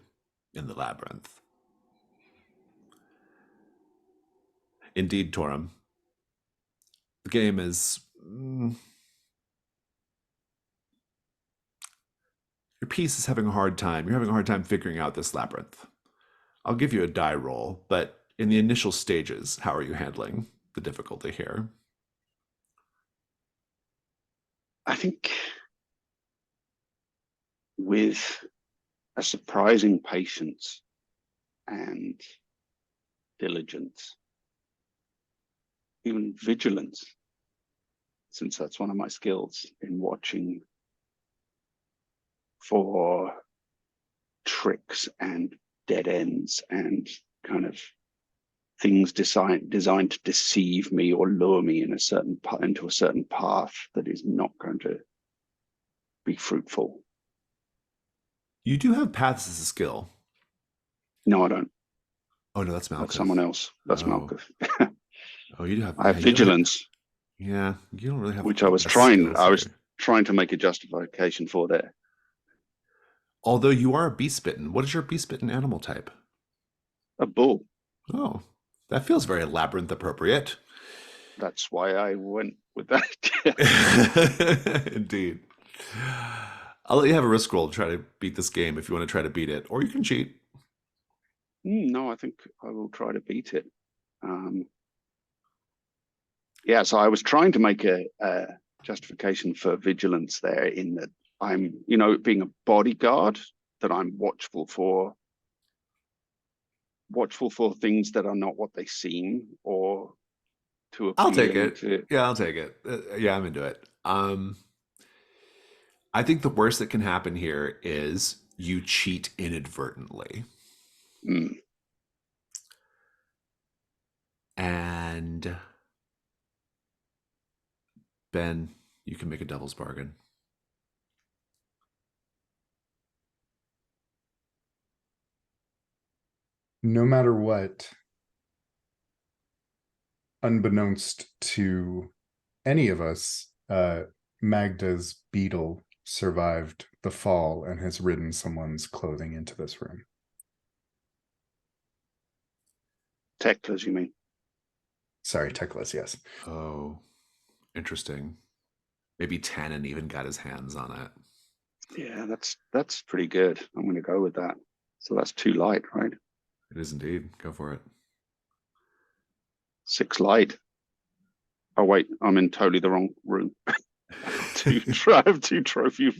in the labyrinth. Indeed, Torum. The game is... your piece is having a hard time. You're having a hard time figuring out this labyrinth. I'll give you a die roll, but in the initial stages, how are you handling the difficulty here? I think with a surprising patience and diligence, even vigilance, since that's one of my skills in watching for tricks and dead ends and kind of things designed to deceive me or lure me in into a certain path that is not going to be fruitful. You do have paths as a skill. No, I don't. Oh no, that's Malkuth. That's someone else. That's Oh. Malkuth. Oh, you do have. I have vigilance, Yeah, you don't really have. which I was trying to make a justification for there. Although you are a beast bitten. What is your beast bitten animal type? A bull. Oh, that feels very labyrinth appropriate. That's why I went with that. Indeed. I'll let you have a risk roll to try to beat this game if you want to try to beat it, or you can cheat. No, I think I will try to beat it. Yeah, so I was trying to make a justification for vigilance there, in that I'm, being a bodyguard, that I'm watchful for things that are not what they seem, or to appeal. I'll take it. Yeah, I'll take it. Yeah, I'm into it. I think the worst that can happen here is you cheat inadvertently. Mm. And Ben, you can make a devil's bargain. No matter what, unbeknownst to any of us, Magda's beetle survived the fall and has ridden someone's clothing into this room. Teclas, you mean? Sorry, Teclis, yes. Oh, interesting. Maybe Tannen even got his hands on it. Yeah, that's pretty good. I'm going to go with that. So that's 2 light, right? It is indeed. Go for it. 6 light. Oh wait, I'm in totally the wrong room. I have 2 trophy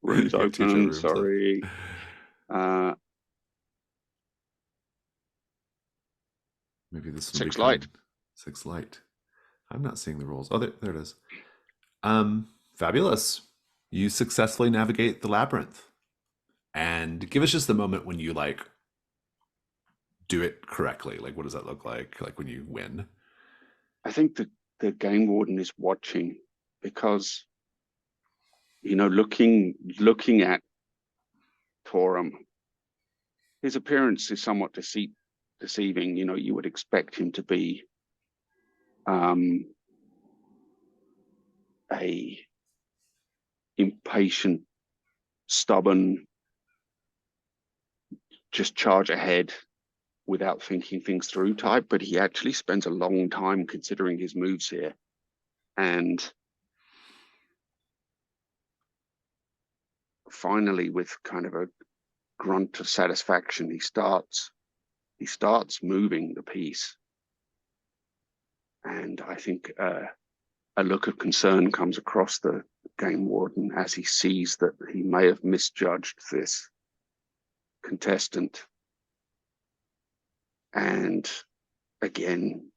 rooms You have 2 trophy open. rooms Sorry. Maybe this will 6 become light. 6 light. I'm not seeing the rolls. Oh, there it is. Fabulous. You successfully navigate the labyrinth. And give us just the moment when you do it correctly. Like, what does that look like? Like when you win? I think the game warden is watching, because looking at Torum, his appearance is somewhat deceiving. You would expect him to be a impatient, stubborn, just charge ahead, without thinking things through type, but he actually spends a long time considering his moves here. And finally, with kind of a grunt of satisfaction, he starts moving the piece. And I think a look of concern comes across the game warden as he sees that he may have misjudged this contestant. And again,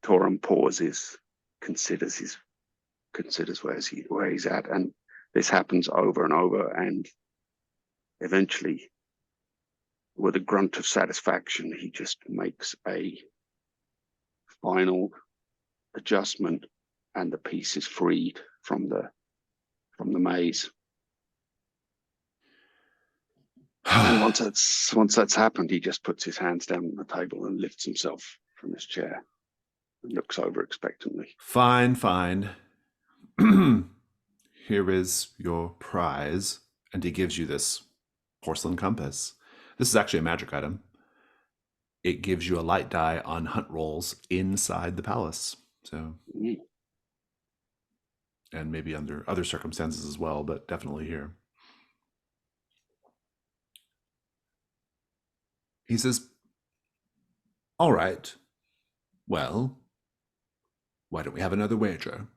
Torum pauses, considers where he's at, and this happens over and over, and eventually, with a grunt of satisfaction, he just makes a final adjustment, and the piece is freed from the maze. And once that's happened, he just puts his hands down on the table and lifts himself from his chair and looks over expectantly. Fine, fine. Here is your prize. And he gives you this porcelain compass. This is actually a magic item. It gives you a light die on hunt rolls inside the palace. So, and maybe under other circumstances as well, but definitely here. He says, all right, well, why don't we have another wager?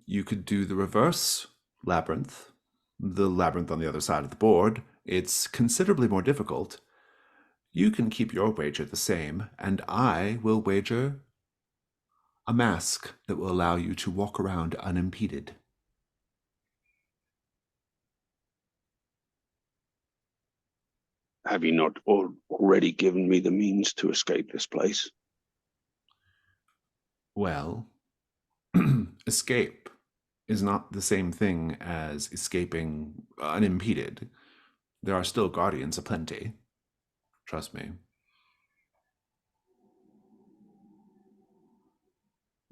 You could do the reverse labyrinth, the labyrinth on the other side of the board. It's considerably more difficult. You can keep your wager the same, and I will wager a mask that will allow you to walk around unimpeded. Have you not already given me the means to escape this place? Well, escape is not the same thing as escaping unimpeded. There are still guardians aplenty. Trust me.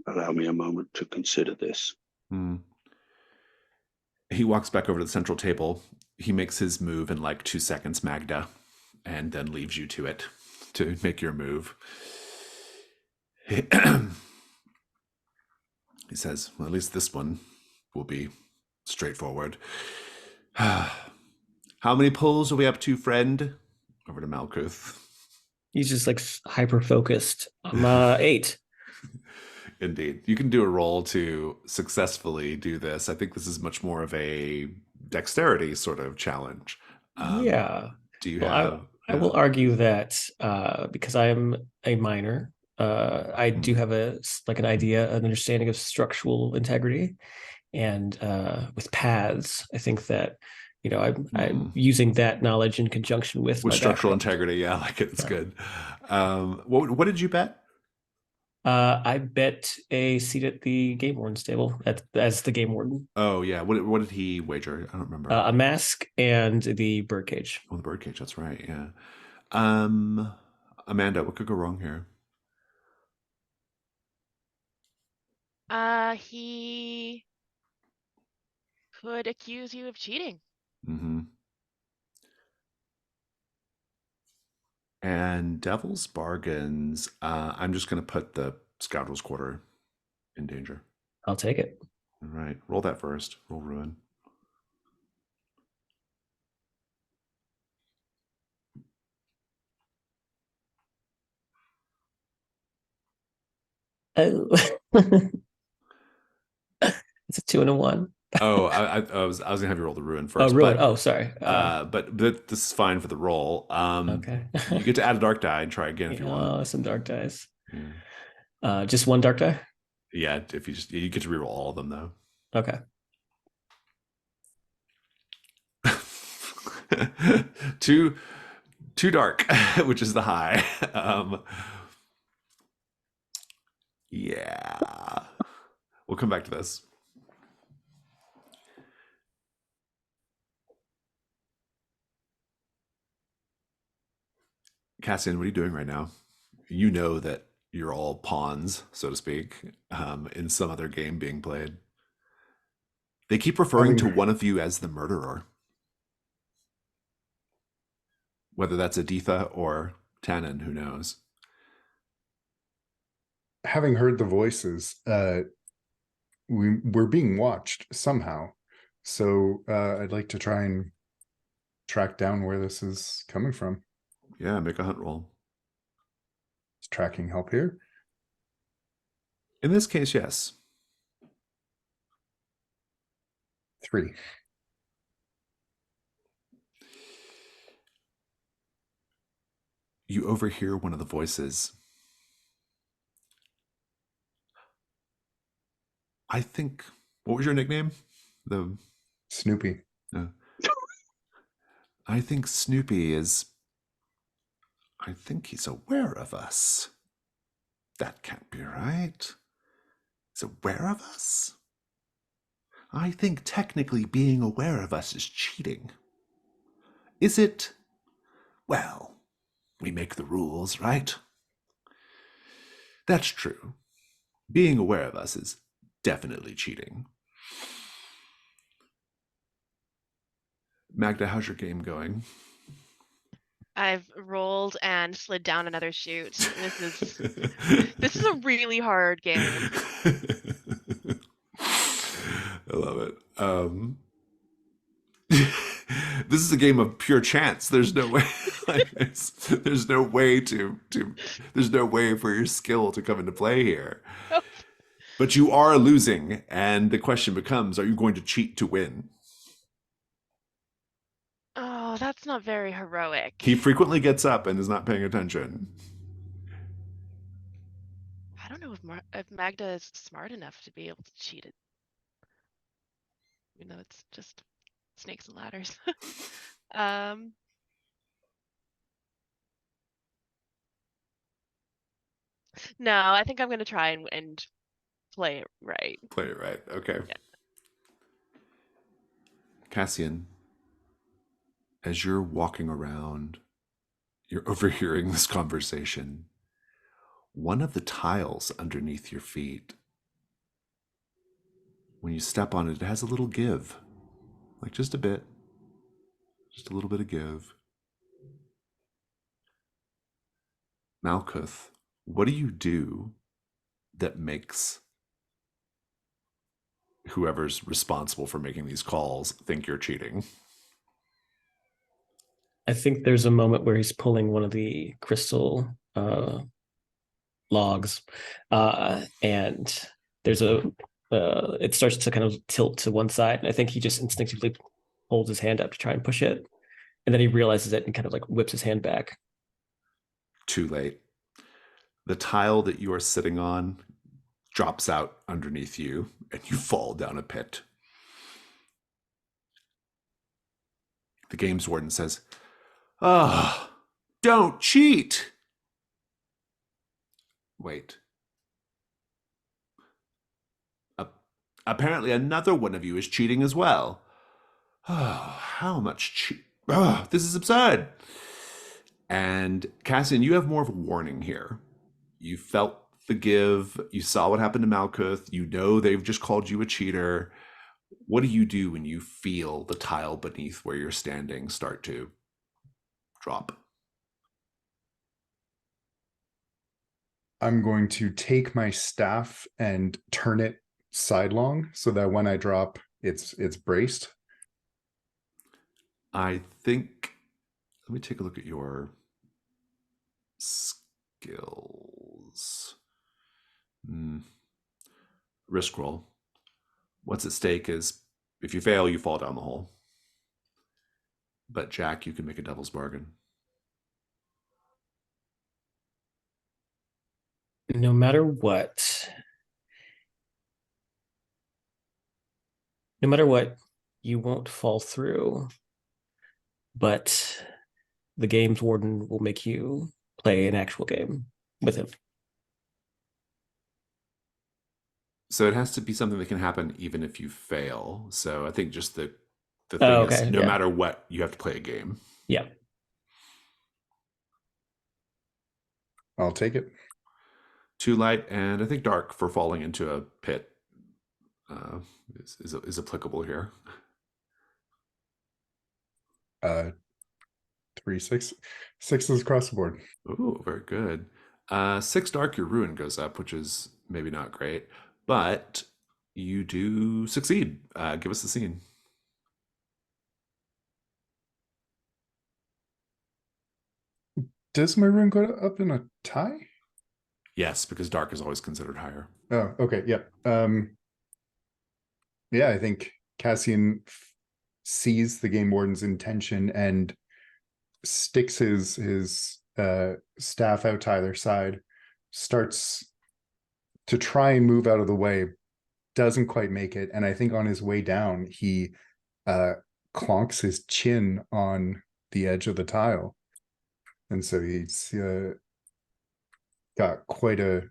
Allow me a moment to consider this. He walks back over to the central table. He makes his move in like 2 seconds, Magda, and then leaves you to it to make your move. He says, well, at least this one will be straightforward. How many pulls are we up to, friend? Over to Malkuth. He's just like hyper focused. I'm 8. Indeed. You can do a roll to successfully do this. I think this is much more of a dexterity sort of challenge. Yeah. Do you Well, have... I will argue that because I am a minor, I do have an idea, an understanding of structural integrity, and with paths, I think that I'm using that knowledge in conjunction with my structural background. integrity. Yeah, I like it. It's good. What did you bet? I bet a seat at the game warden's table as the game warden. Oh yeah. What did he wager? I don't remember. A mask and the birdcage. Oh, the birdcage. That's right. Yeah. Amanda, what could go wrong here? He could accuse you of cheating. Mm-hmm. And Devil's Bargains, I'm just going to put the Scoundrel's Quarter in danger. I'll take it. All right. Roll that first. Roll Ruin. Oh. It's a 2 and a 1. Oh, I was gonna have you roll the Ruin first. Oh, Ruin. But, Sorry. but this is fine for the roll. Okay. You get to add a dark die and try again if you want. Oh, some dark dice. Yeah. Just one dark die? Yeah, if you get to reroll all of them though. Okay. Too dark, which is the high. Yeah. We'll come back to this. Cassian, what are you doing right now? You know that you're all pawns, so to speak, in some other game being played. They keep referring to one of you as the murderer. Whether that's Editha or Tannen, who knows? Having heard the voices, we're being watched somehow. So I'd like to try and track down where this is coming from. Yeah, make a hunt roll. Is tracking help here? In this case, yes. 3. You overhear one of the voices. I think, what was your nickname? The Snoopy. I think Snoopy is, I think he's aware of us. That can't be right. He's aware of us? I think technically being aware of us is cheating. Is it? Well, we make the rules, right? That's true. Being aware of us is definitely cheating. Magda, how's your game going? I've rolled and slid down another chute. This is a really hard game. I love it. This is a game of pure chance. There's no way. There's no way there's no way for your skill to come into play here. Nope. But you are losing, and the question becomes: are you going to cheat to win? Oh, that's not very heroic. He frequently gets up and is not paying attention. I don't know if Magda is smart enough to be able to cheat it. You know, it's just snakes and ladders. No, I think I'm gonna try and play it right. Play it right. Okay. Yeah. Cassian, as you're walking around, you're overhearing this conversation. One of the tiles underneath your feet, when you step on it, it has a little give. Like just a bit. Just a little bit of give. Malkuth, what do you do that makes whoever's responsible for making these calls think you're cheating? I think there's a moment where he's pulling one of the crystal logs, and there's it starts to kind of tilt to one side, and I think he just instinctively holds his hand up to try and push it, and then he realizes it and kind of like whips his hand back. Too late. The tile that you are sitting on drops out underneath you, and you fall down a pit. The games warden says, "Ah, oh, don't cheat." Wait. Apparently another one of you is cheating as well. Oh, how much cheat? Oh, this is absurd. And Cassian, you have more of a warning here. You felt the give. You saw what happened to Malkuth. You know they've just called you a cheater. What do you do when you feel the tile beneath where you're standing start to drop? I'm going to take my staff and turn it sidelong so that when I drop, it's braced. I think, let me take a look at your skills. Risk roll. What's at stake is if you fail, you fall down the hole. But Jack, you can make a devil's bargain. No matter what, you won't fall through, but the games warden will make you play an actual game with him. So it has to be something that can happen even if you fail. So I think just the thing okay, is, no yeah. matter what, you have to play a game. Yeah. I'll take it. Too light and I think dark for falling into a pit is applicable here. 3. Sixes across the board. Ooh, very good. 6 dark, your ruin goes up, which is maybe not great, but you do succeed. Give us the scene. Does my ruin go up in a tie? Yes, because dark is always considered higher. Oh, okay, yep. Yeah, I think Cassian sees the game warden's intention and sticks his staff out to either side, starts to try and move out of the way, doesn't quite make it, and I think on his way down he clonks his chin on the edge of the tile, and so he's got quite a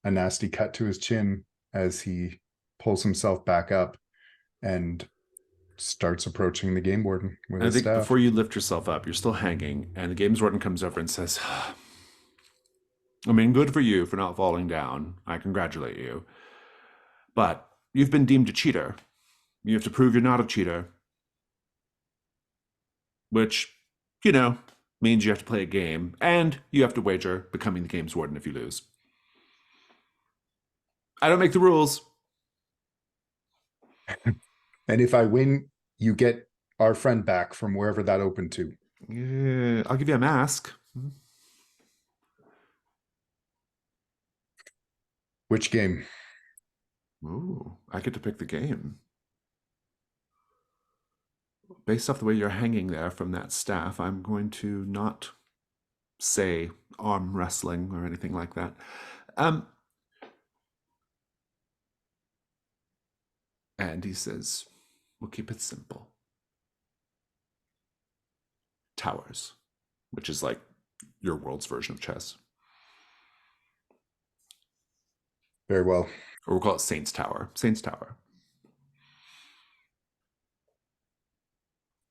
nasty cut to his chin as he pulls himself back up and starts approaching the game warden with And I his think staff. before you lift yourself up, you're still hanging, and the games warden comes over and says, I mean, good for you for not falling down. I congratulate you. But you've been deemed a cheater. You have to prove you're not a cheater. Which, you know, means you have to play a game, and you have to wager becoming the games warden if you lose. I don't make the rules. And if I win, you get our friend back from wherever that opened to. Yeah, I'll give you a mask. Which game? Ooh, I get to pick the game. Based off the way you're hanging there from that staff, I'm going to not say arm wrestling or anything like that. And he says, we'll keep it simple. Towers, which is like your world's version of chess. Very well. Or we'll call it Saint's Tower. Saint's Tower.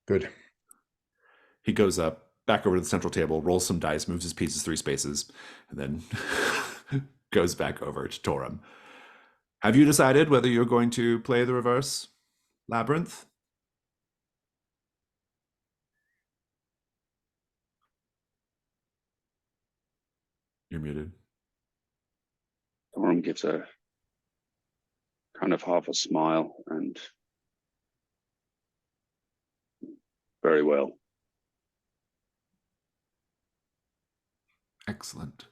Good. He goes up, back over to the central table, rolls some dice, moves his pieces 3 spaces, and then goes back over to Torum. Have you decided whether you're going to play the reverse labyrinth? You're muted. Torum gives a kind of half a smile and very well. Excellent.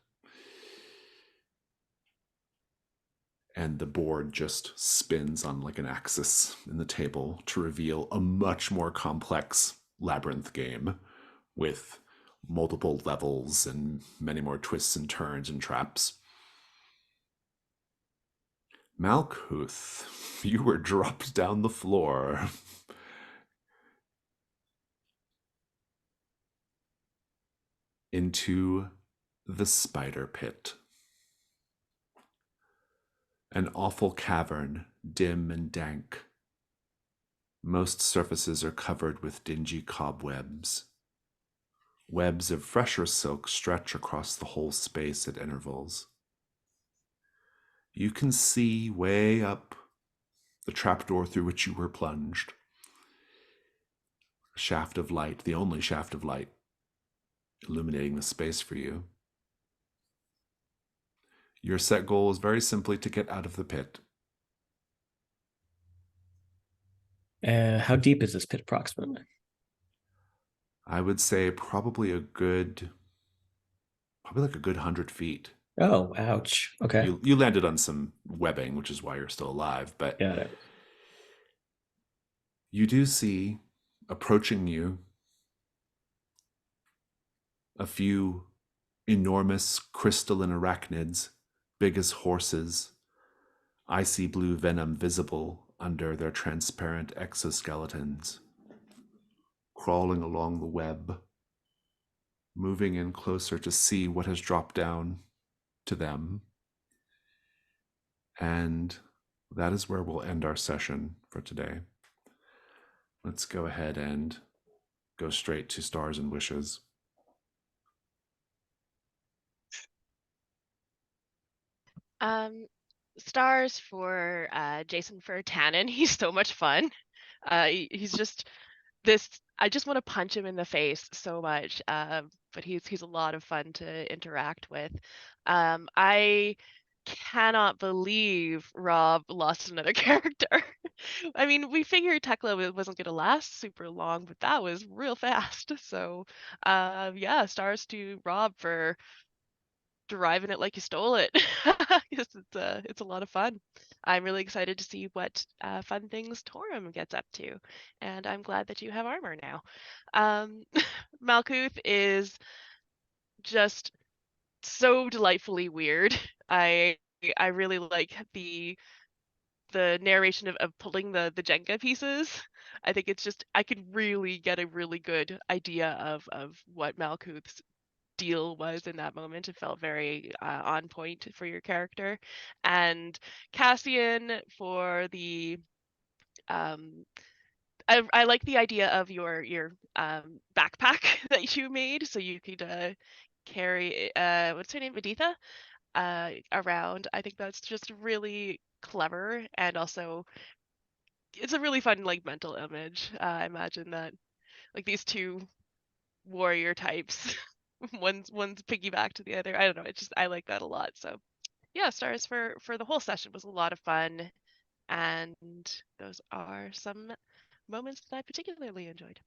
And the board just spins on like an axis in the table to reveal a much more complex labyrinth game with multiple levels and many more twists and turns and traps. Malkuth, you were dropped down the floor. Into the spider pit. An awful cavern, dim and dank. Most surfaces are covered with dingy cobwebs. Webs of fresher silk stretch across the whole space at intervals. You can see way up the trapdoor through which you were plunged. A shaft of light, the only shaft of light, illuminating the space for you. Your set goal is very simply to get out of the pit. How deep is this pit approximately? I would say probably like a good 100 feet. Oh, ouch. Okay. You landed on some webbing, which is why you're still alive, but Got it. you do see approaching you a few enormous crystalline arachnids, big as horses, icy blue venom visible under their transparent exoskeletons, crawling along the web, moving in closer to see what has dropped down to them. And that is where we'll end our session for today. Let's go ahead and go straight to Stars and Wishes. Stars for Jason Furtanen. He's so much fun. He's just this I just want to punch him in the face so much. But he's a lot of fun to interact with. I cannot believe Rob lost another character. I mean, we figured Tekla wasn't going to last super long, but that was real fast. So, yeah, stars to Rob for deriving it like you stole it. Yes, it's a lot of fun. I'm really excited to see what fun things Torum gets up to, and I'm glad that you have armor now. Malkuth is just so delightfully weird. I really like the narration of pulling the Jenga pieces. I think it's just I could really get a really good idea of what Malkuth's deal was in that moment. It felt very on point for your character. And Cassian for the I like the idea of your backpack that you made so you could carry what's her name, Editha, around. I think that's just really clever, and also it's a really fun like mental image. I imagine that like these two warrior types, one's piggyback to the other. I don't know. It just I like that a lot. So yeah, stars for the whole session was a lot of fun, and those are some moments that I particularly enjoyed.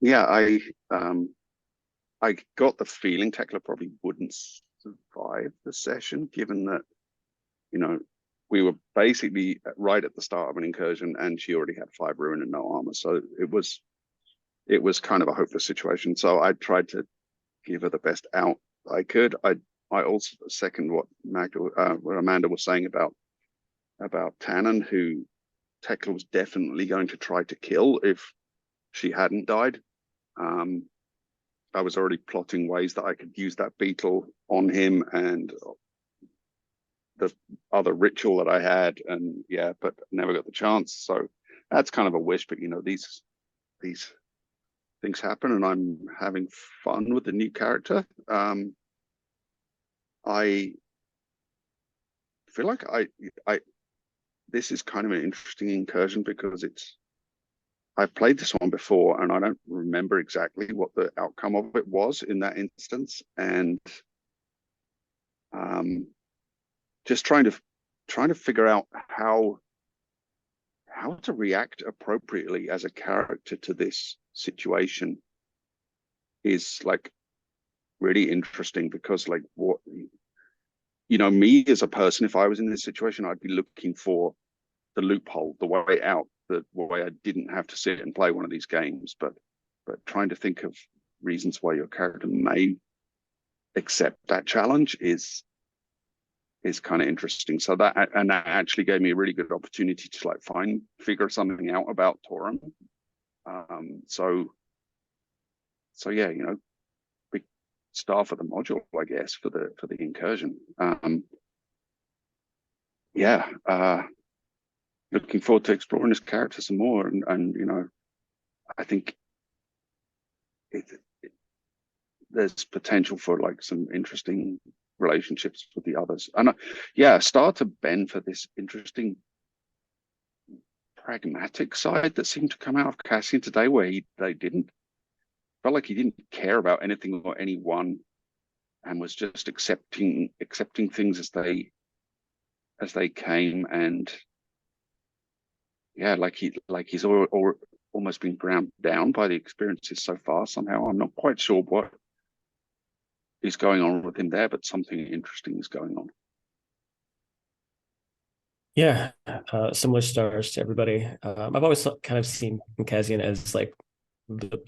Yeah, I got the feeling Tekla probably wouldn't survive the session, given that, you know, we were basically right at the start of an incursion and she already had 5 ruin and no armor. So it was kind of a hopeless situation. So I tried to give her the best out I could. I also second what Amanda was saying about Tannen, who Tekla was definitely going to try to kill if she hadn't died. I was already plotting ways that I could use that beetle on him and the other ritual that I had, and yeah, but never got the chance. So that's kind of a wish, but you know, these things happen, and I'm having fun with the new character. I feel like I this is kind of an interesting incursion because I've played this one before and I don't remember exactly what the outcome of it was in that instance, and just trying to figure out how to react appropriately as a character to this situation is like really interesting, because like what, you know, me as a person, if I was in this situation, I'd be looking for the loophole, the way out, the way I didn't have to sit and play one of these games, but trying to think of reasons why your character may accept that challenge is kind of interesting. So that actually gave me a really good opportunity to like figure something out about Torum. So yeah, you know, big star for the module, I guess, for the incursion. Yeah, looking forward to exploring this character some more, and you know, I think there's potential for like some interesting relationships with the others, and yeah, start to bend for this interesting pragmatic side that seemed to come out of Cassian today, where they didn't felt like he didn't care about anything or anyone, and was just accepting things as they came, and yeah, like he's almost been ground down by the experiences so far. Somehow, I'm not quite sure what is going on with him there, but something interesting is going on. Yeah, similar stars to everybody. I've always kind of seen Cassian as like the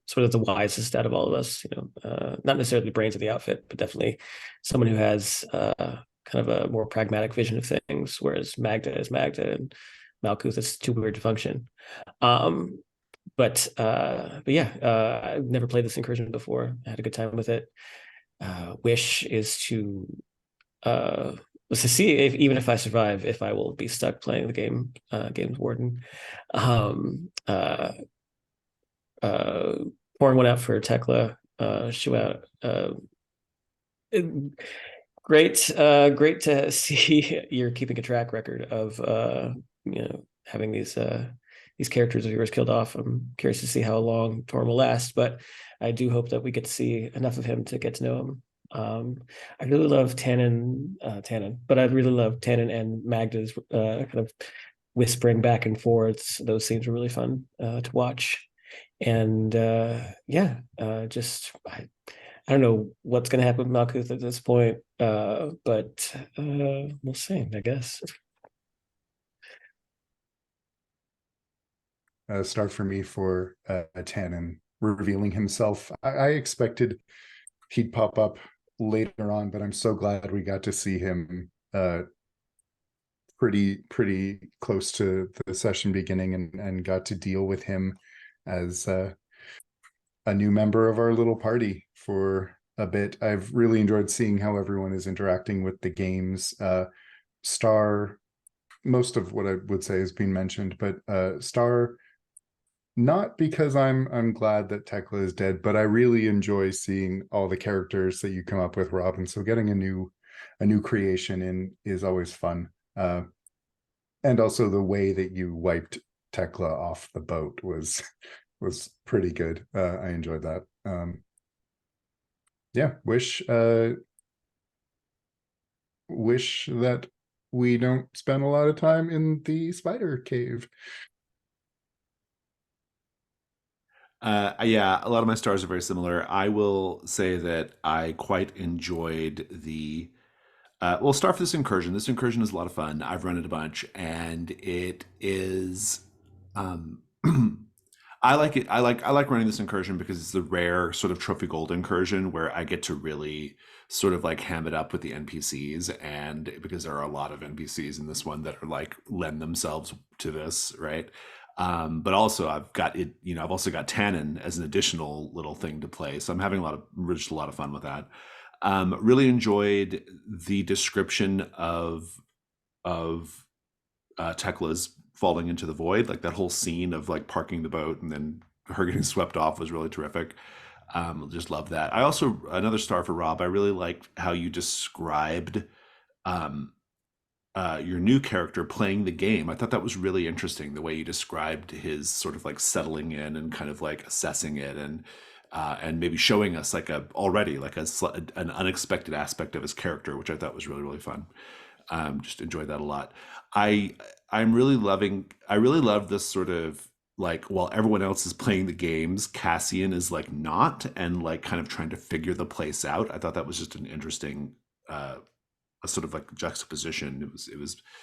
sort of the wisest out of all of us. You know, not necessarily the brains of the outfit, but definitely someone who has kind of a more pragmatic vision of things. Whereas Magda is Magda, and Malkuth is too weird to function. But yeah, I've never played this incursion before. I had a good time with it. Wish is to see if even if I survive, if I will be stuck playing the game, Games Warden. Pouring one out for Tekla, show out. Great to see you're keeping a track record of you know, having these characters of yours killed off. I'm curious to see how long Torm will last, but I do hope that we get to see enough of him to get to know him. I really love Tannen, but I really love Tannen and Magda's kind of whispering back and forth. Those scenes were really fun to watch. And I don't know what's going to happen with Malkuth at this point, but we'll see, I guess. Start for me for Tannen revealing himself. I expected he'd pop up later on, but I'm so glad we got to see him pretty close to the session beginning and got to deal with him as a new member of our little party for a bit. I've really enjoyed seeing how everyone is interacting with the games. Star, most of what I would say has been mentioned, but Star, not because I'm glad that Tekla is dead, but I really enjoy seeing all the characters that you come up with, Rob. And so getting a new creation in is always fun. And also the way that you wiped Tekla off the boat was pretty good. I enjoyed that. Wish that we don't spend a lot of time in the spider cave. Yeah, a lot of my stars are very similar. I will say that I quite enjoyed the start for this incursion. This incursion is a lot of fun. I've run it a bunch, and it is. I like it. I like running this incursion because it's the rare sort of trophy gold incursion where I get to really sort of like ham it up with the NPCs, and because there are a lot of NPCs in this one that are like lend themselves to this, right? But also I've got it. I've also got Tannen as an additional little thing to play, so I'm having just a lot of fun with that. Really enjoyed the description of Tekla's falling into the void. Like that whole scene of like parking the boat and then her getting swept off was really terrific. Just love that. I also, another star for Rob, I really liked how you described your new character playing the game. I thought that was really interesting, the way you described his sort of like settling in and kind of like assessing it, and maybe showing us like an unexpected aspect of his character, which I thought was really, really fun. Just enjoyed that a lot. I really love this sort of like, while everyone else is playing the games, Cassian is like not, and like kind of trying to figure the place out. I thought that was just an interesting a sort of like juxtaposition.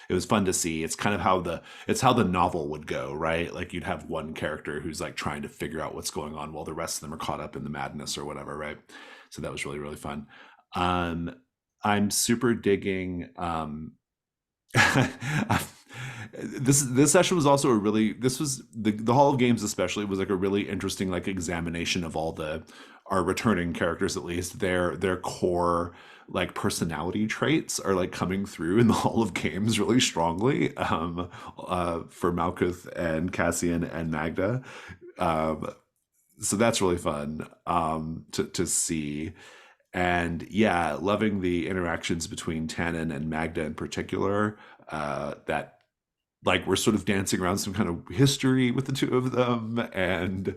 It was fun to see. It's kind of how the novel would go, right? Like you'd have one character who's like trying to figure out what's going on while the rest of them are caught up in the madness or whatever, right? So that was really, really fun. I'm super digging this session was also the Hall of Games especially was like a really interesting like examination of all our returning characters, at least their core like personality traits are like coming through in the Hall of Games really strongly for Malkuth and Cassian and Magda. So that's really fun to see. And yeah, loving the interactions between Tannen and Magda in particular, that like we're sort of dancing around some kind of history with the two of them, and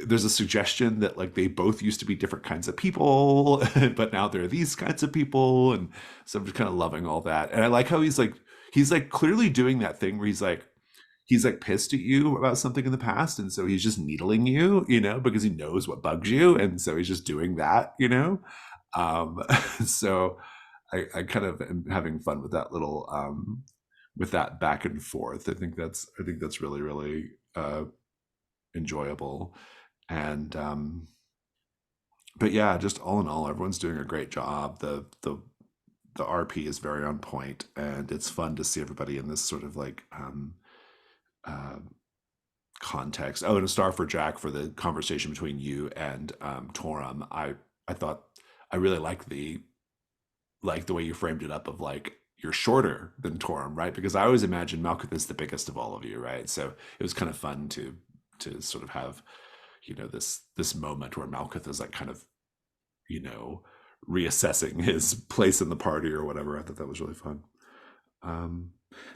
there's a suggestion that like they both used to be different kinds of people but now they're these kinds of people, and so I'm just kind of loving all that. And I like how he's like clearly doing that thing where he's like pissed at you about something in the past, and so he's just needling you, because he knows what bugs you, and so he's just doing that. So I kind of am having fun with that little with that back and forth. I think that's really, really enjoyable. And but yeah, just all in all, everyone's doing a great job. The RP is very on point, and it's fun to see everybody in this sort of like context. Oh, and a star for Jack for the conversation between you and Torum. I thought I really liked the way you framed it up of like you're shorter than Torum, right? Because I always imagine Malkuth is the biggest of all of you, right? So it was kind of fun to sort of have this moment where Malkuth is like kind of reassessing his place in the party or whatever. I thought that was really fun.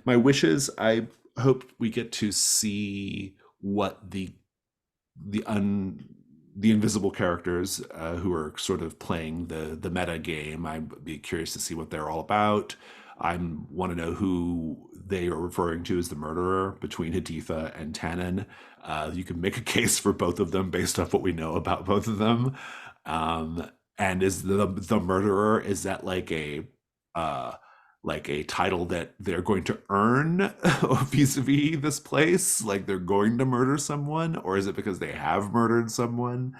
My wishes, I hope we get to see what the un the invisible characters who are sort of playing the meta game. I'd be curious to see what they're all about. I want to know who they are referring to as the murderer between Haditha and Tannen. You can make a case for both of them based off what we know about both of them. And is the murderer, is that like a title that they're going to earn vis-a-vis this place? Like they're going to murder someone, or is it because they have murdered someone?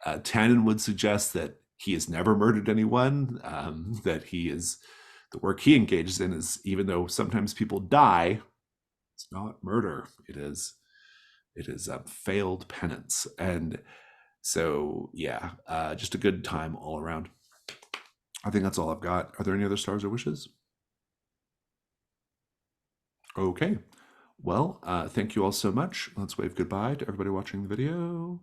Tannen would suggest that he has never murdered anyone, that the work he engages in is, even though sometimes people die, it's not murder. It is failed penance. And so, yeah, just a good time all around. I think that's all I've got. Are there any other stars or wishes? Okay. Well, thank you all so much. Let's wave goodbye to everybody watching the video.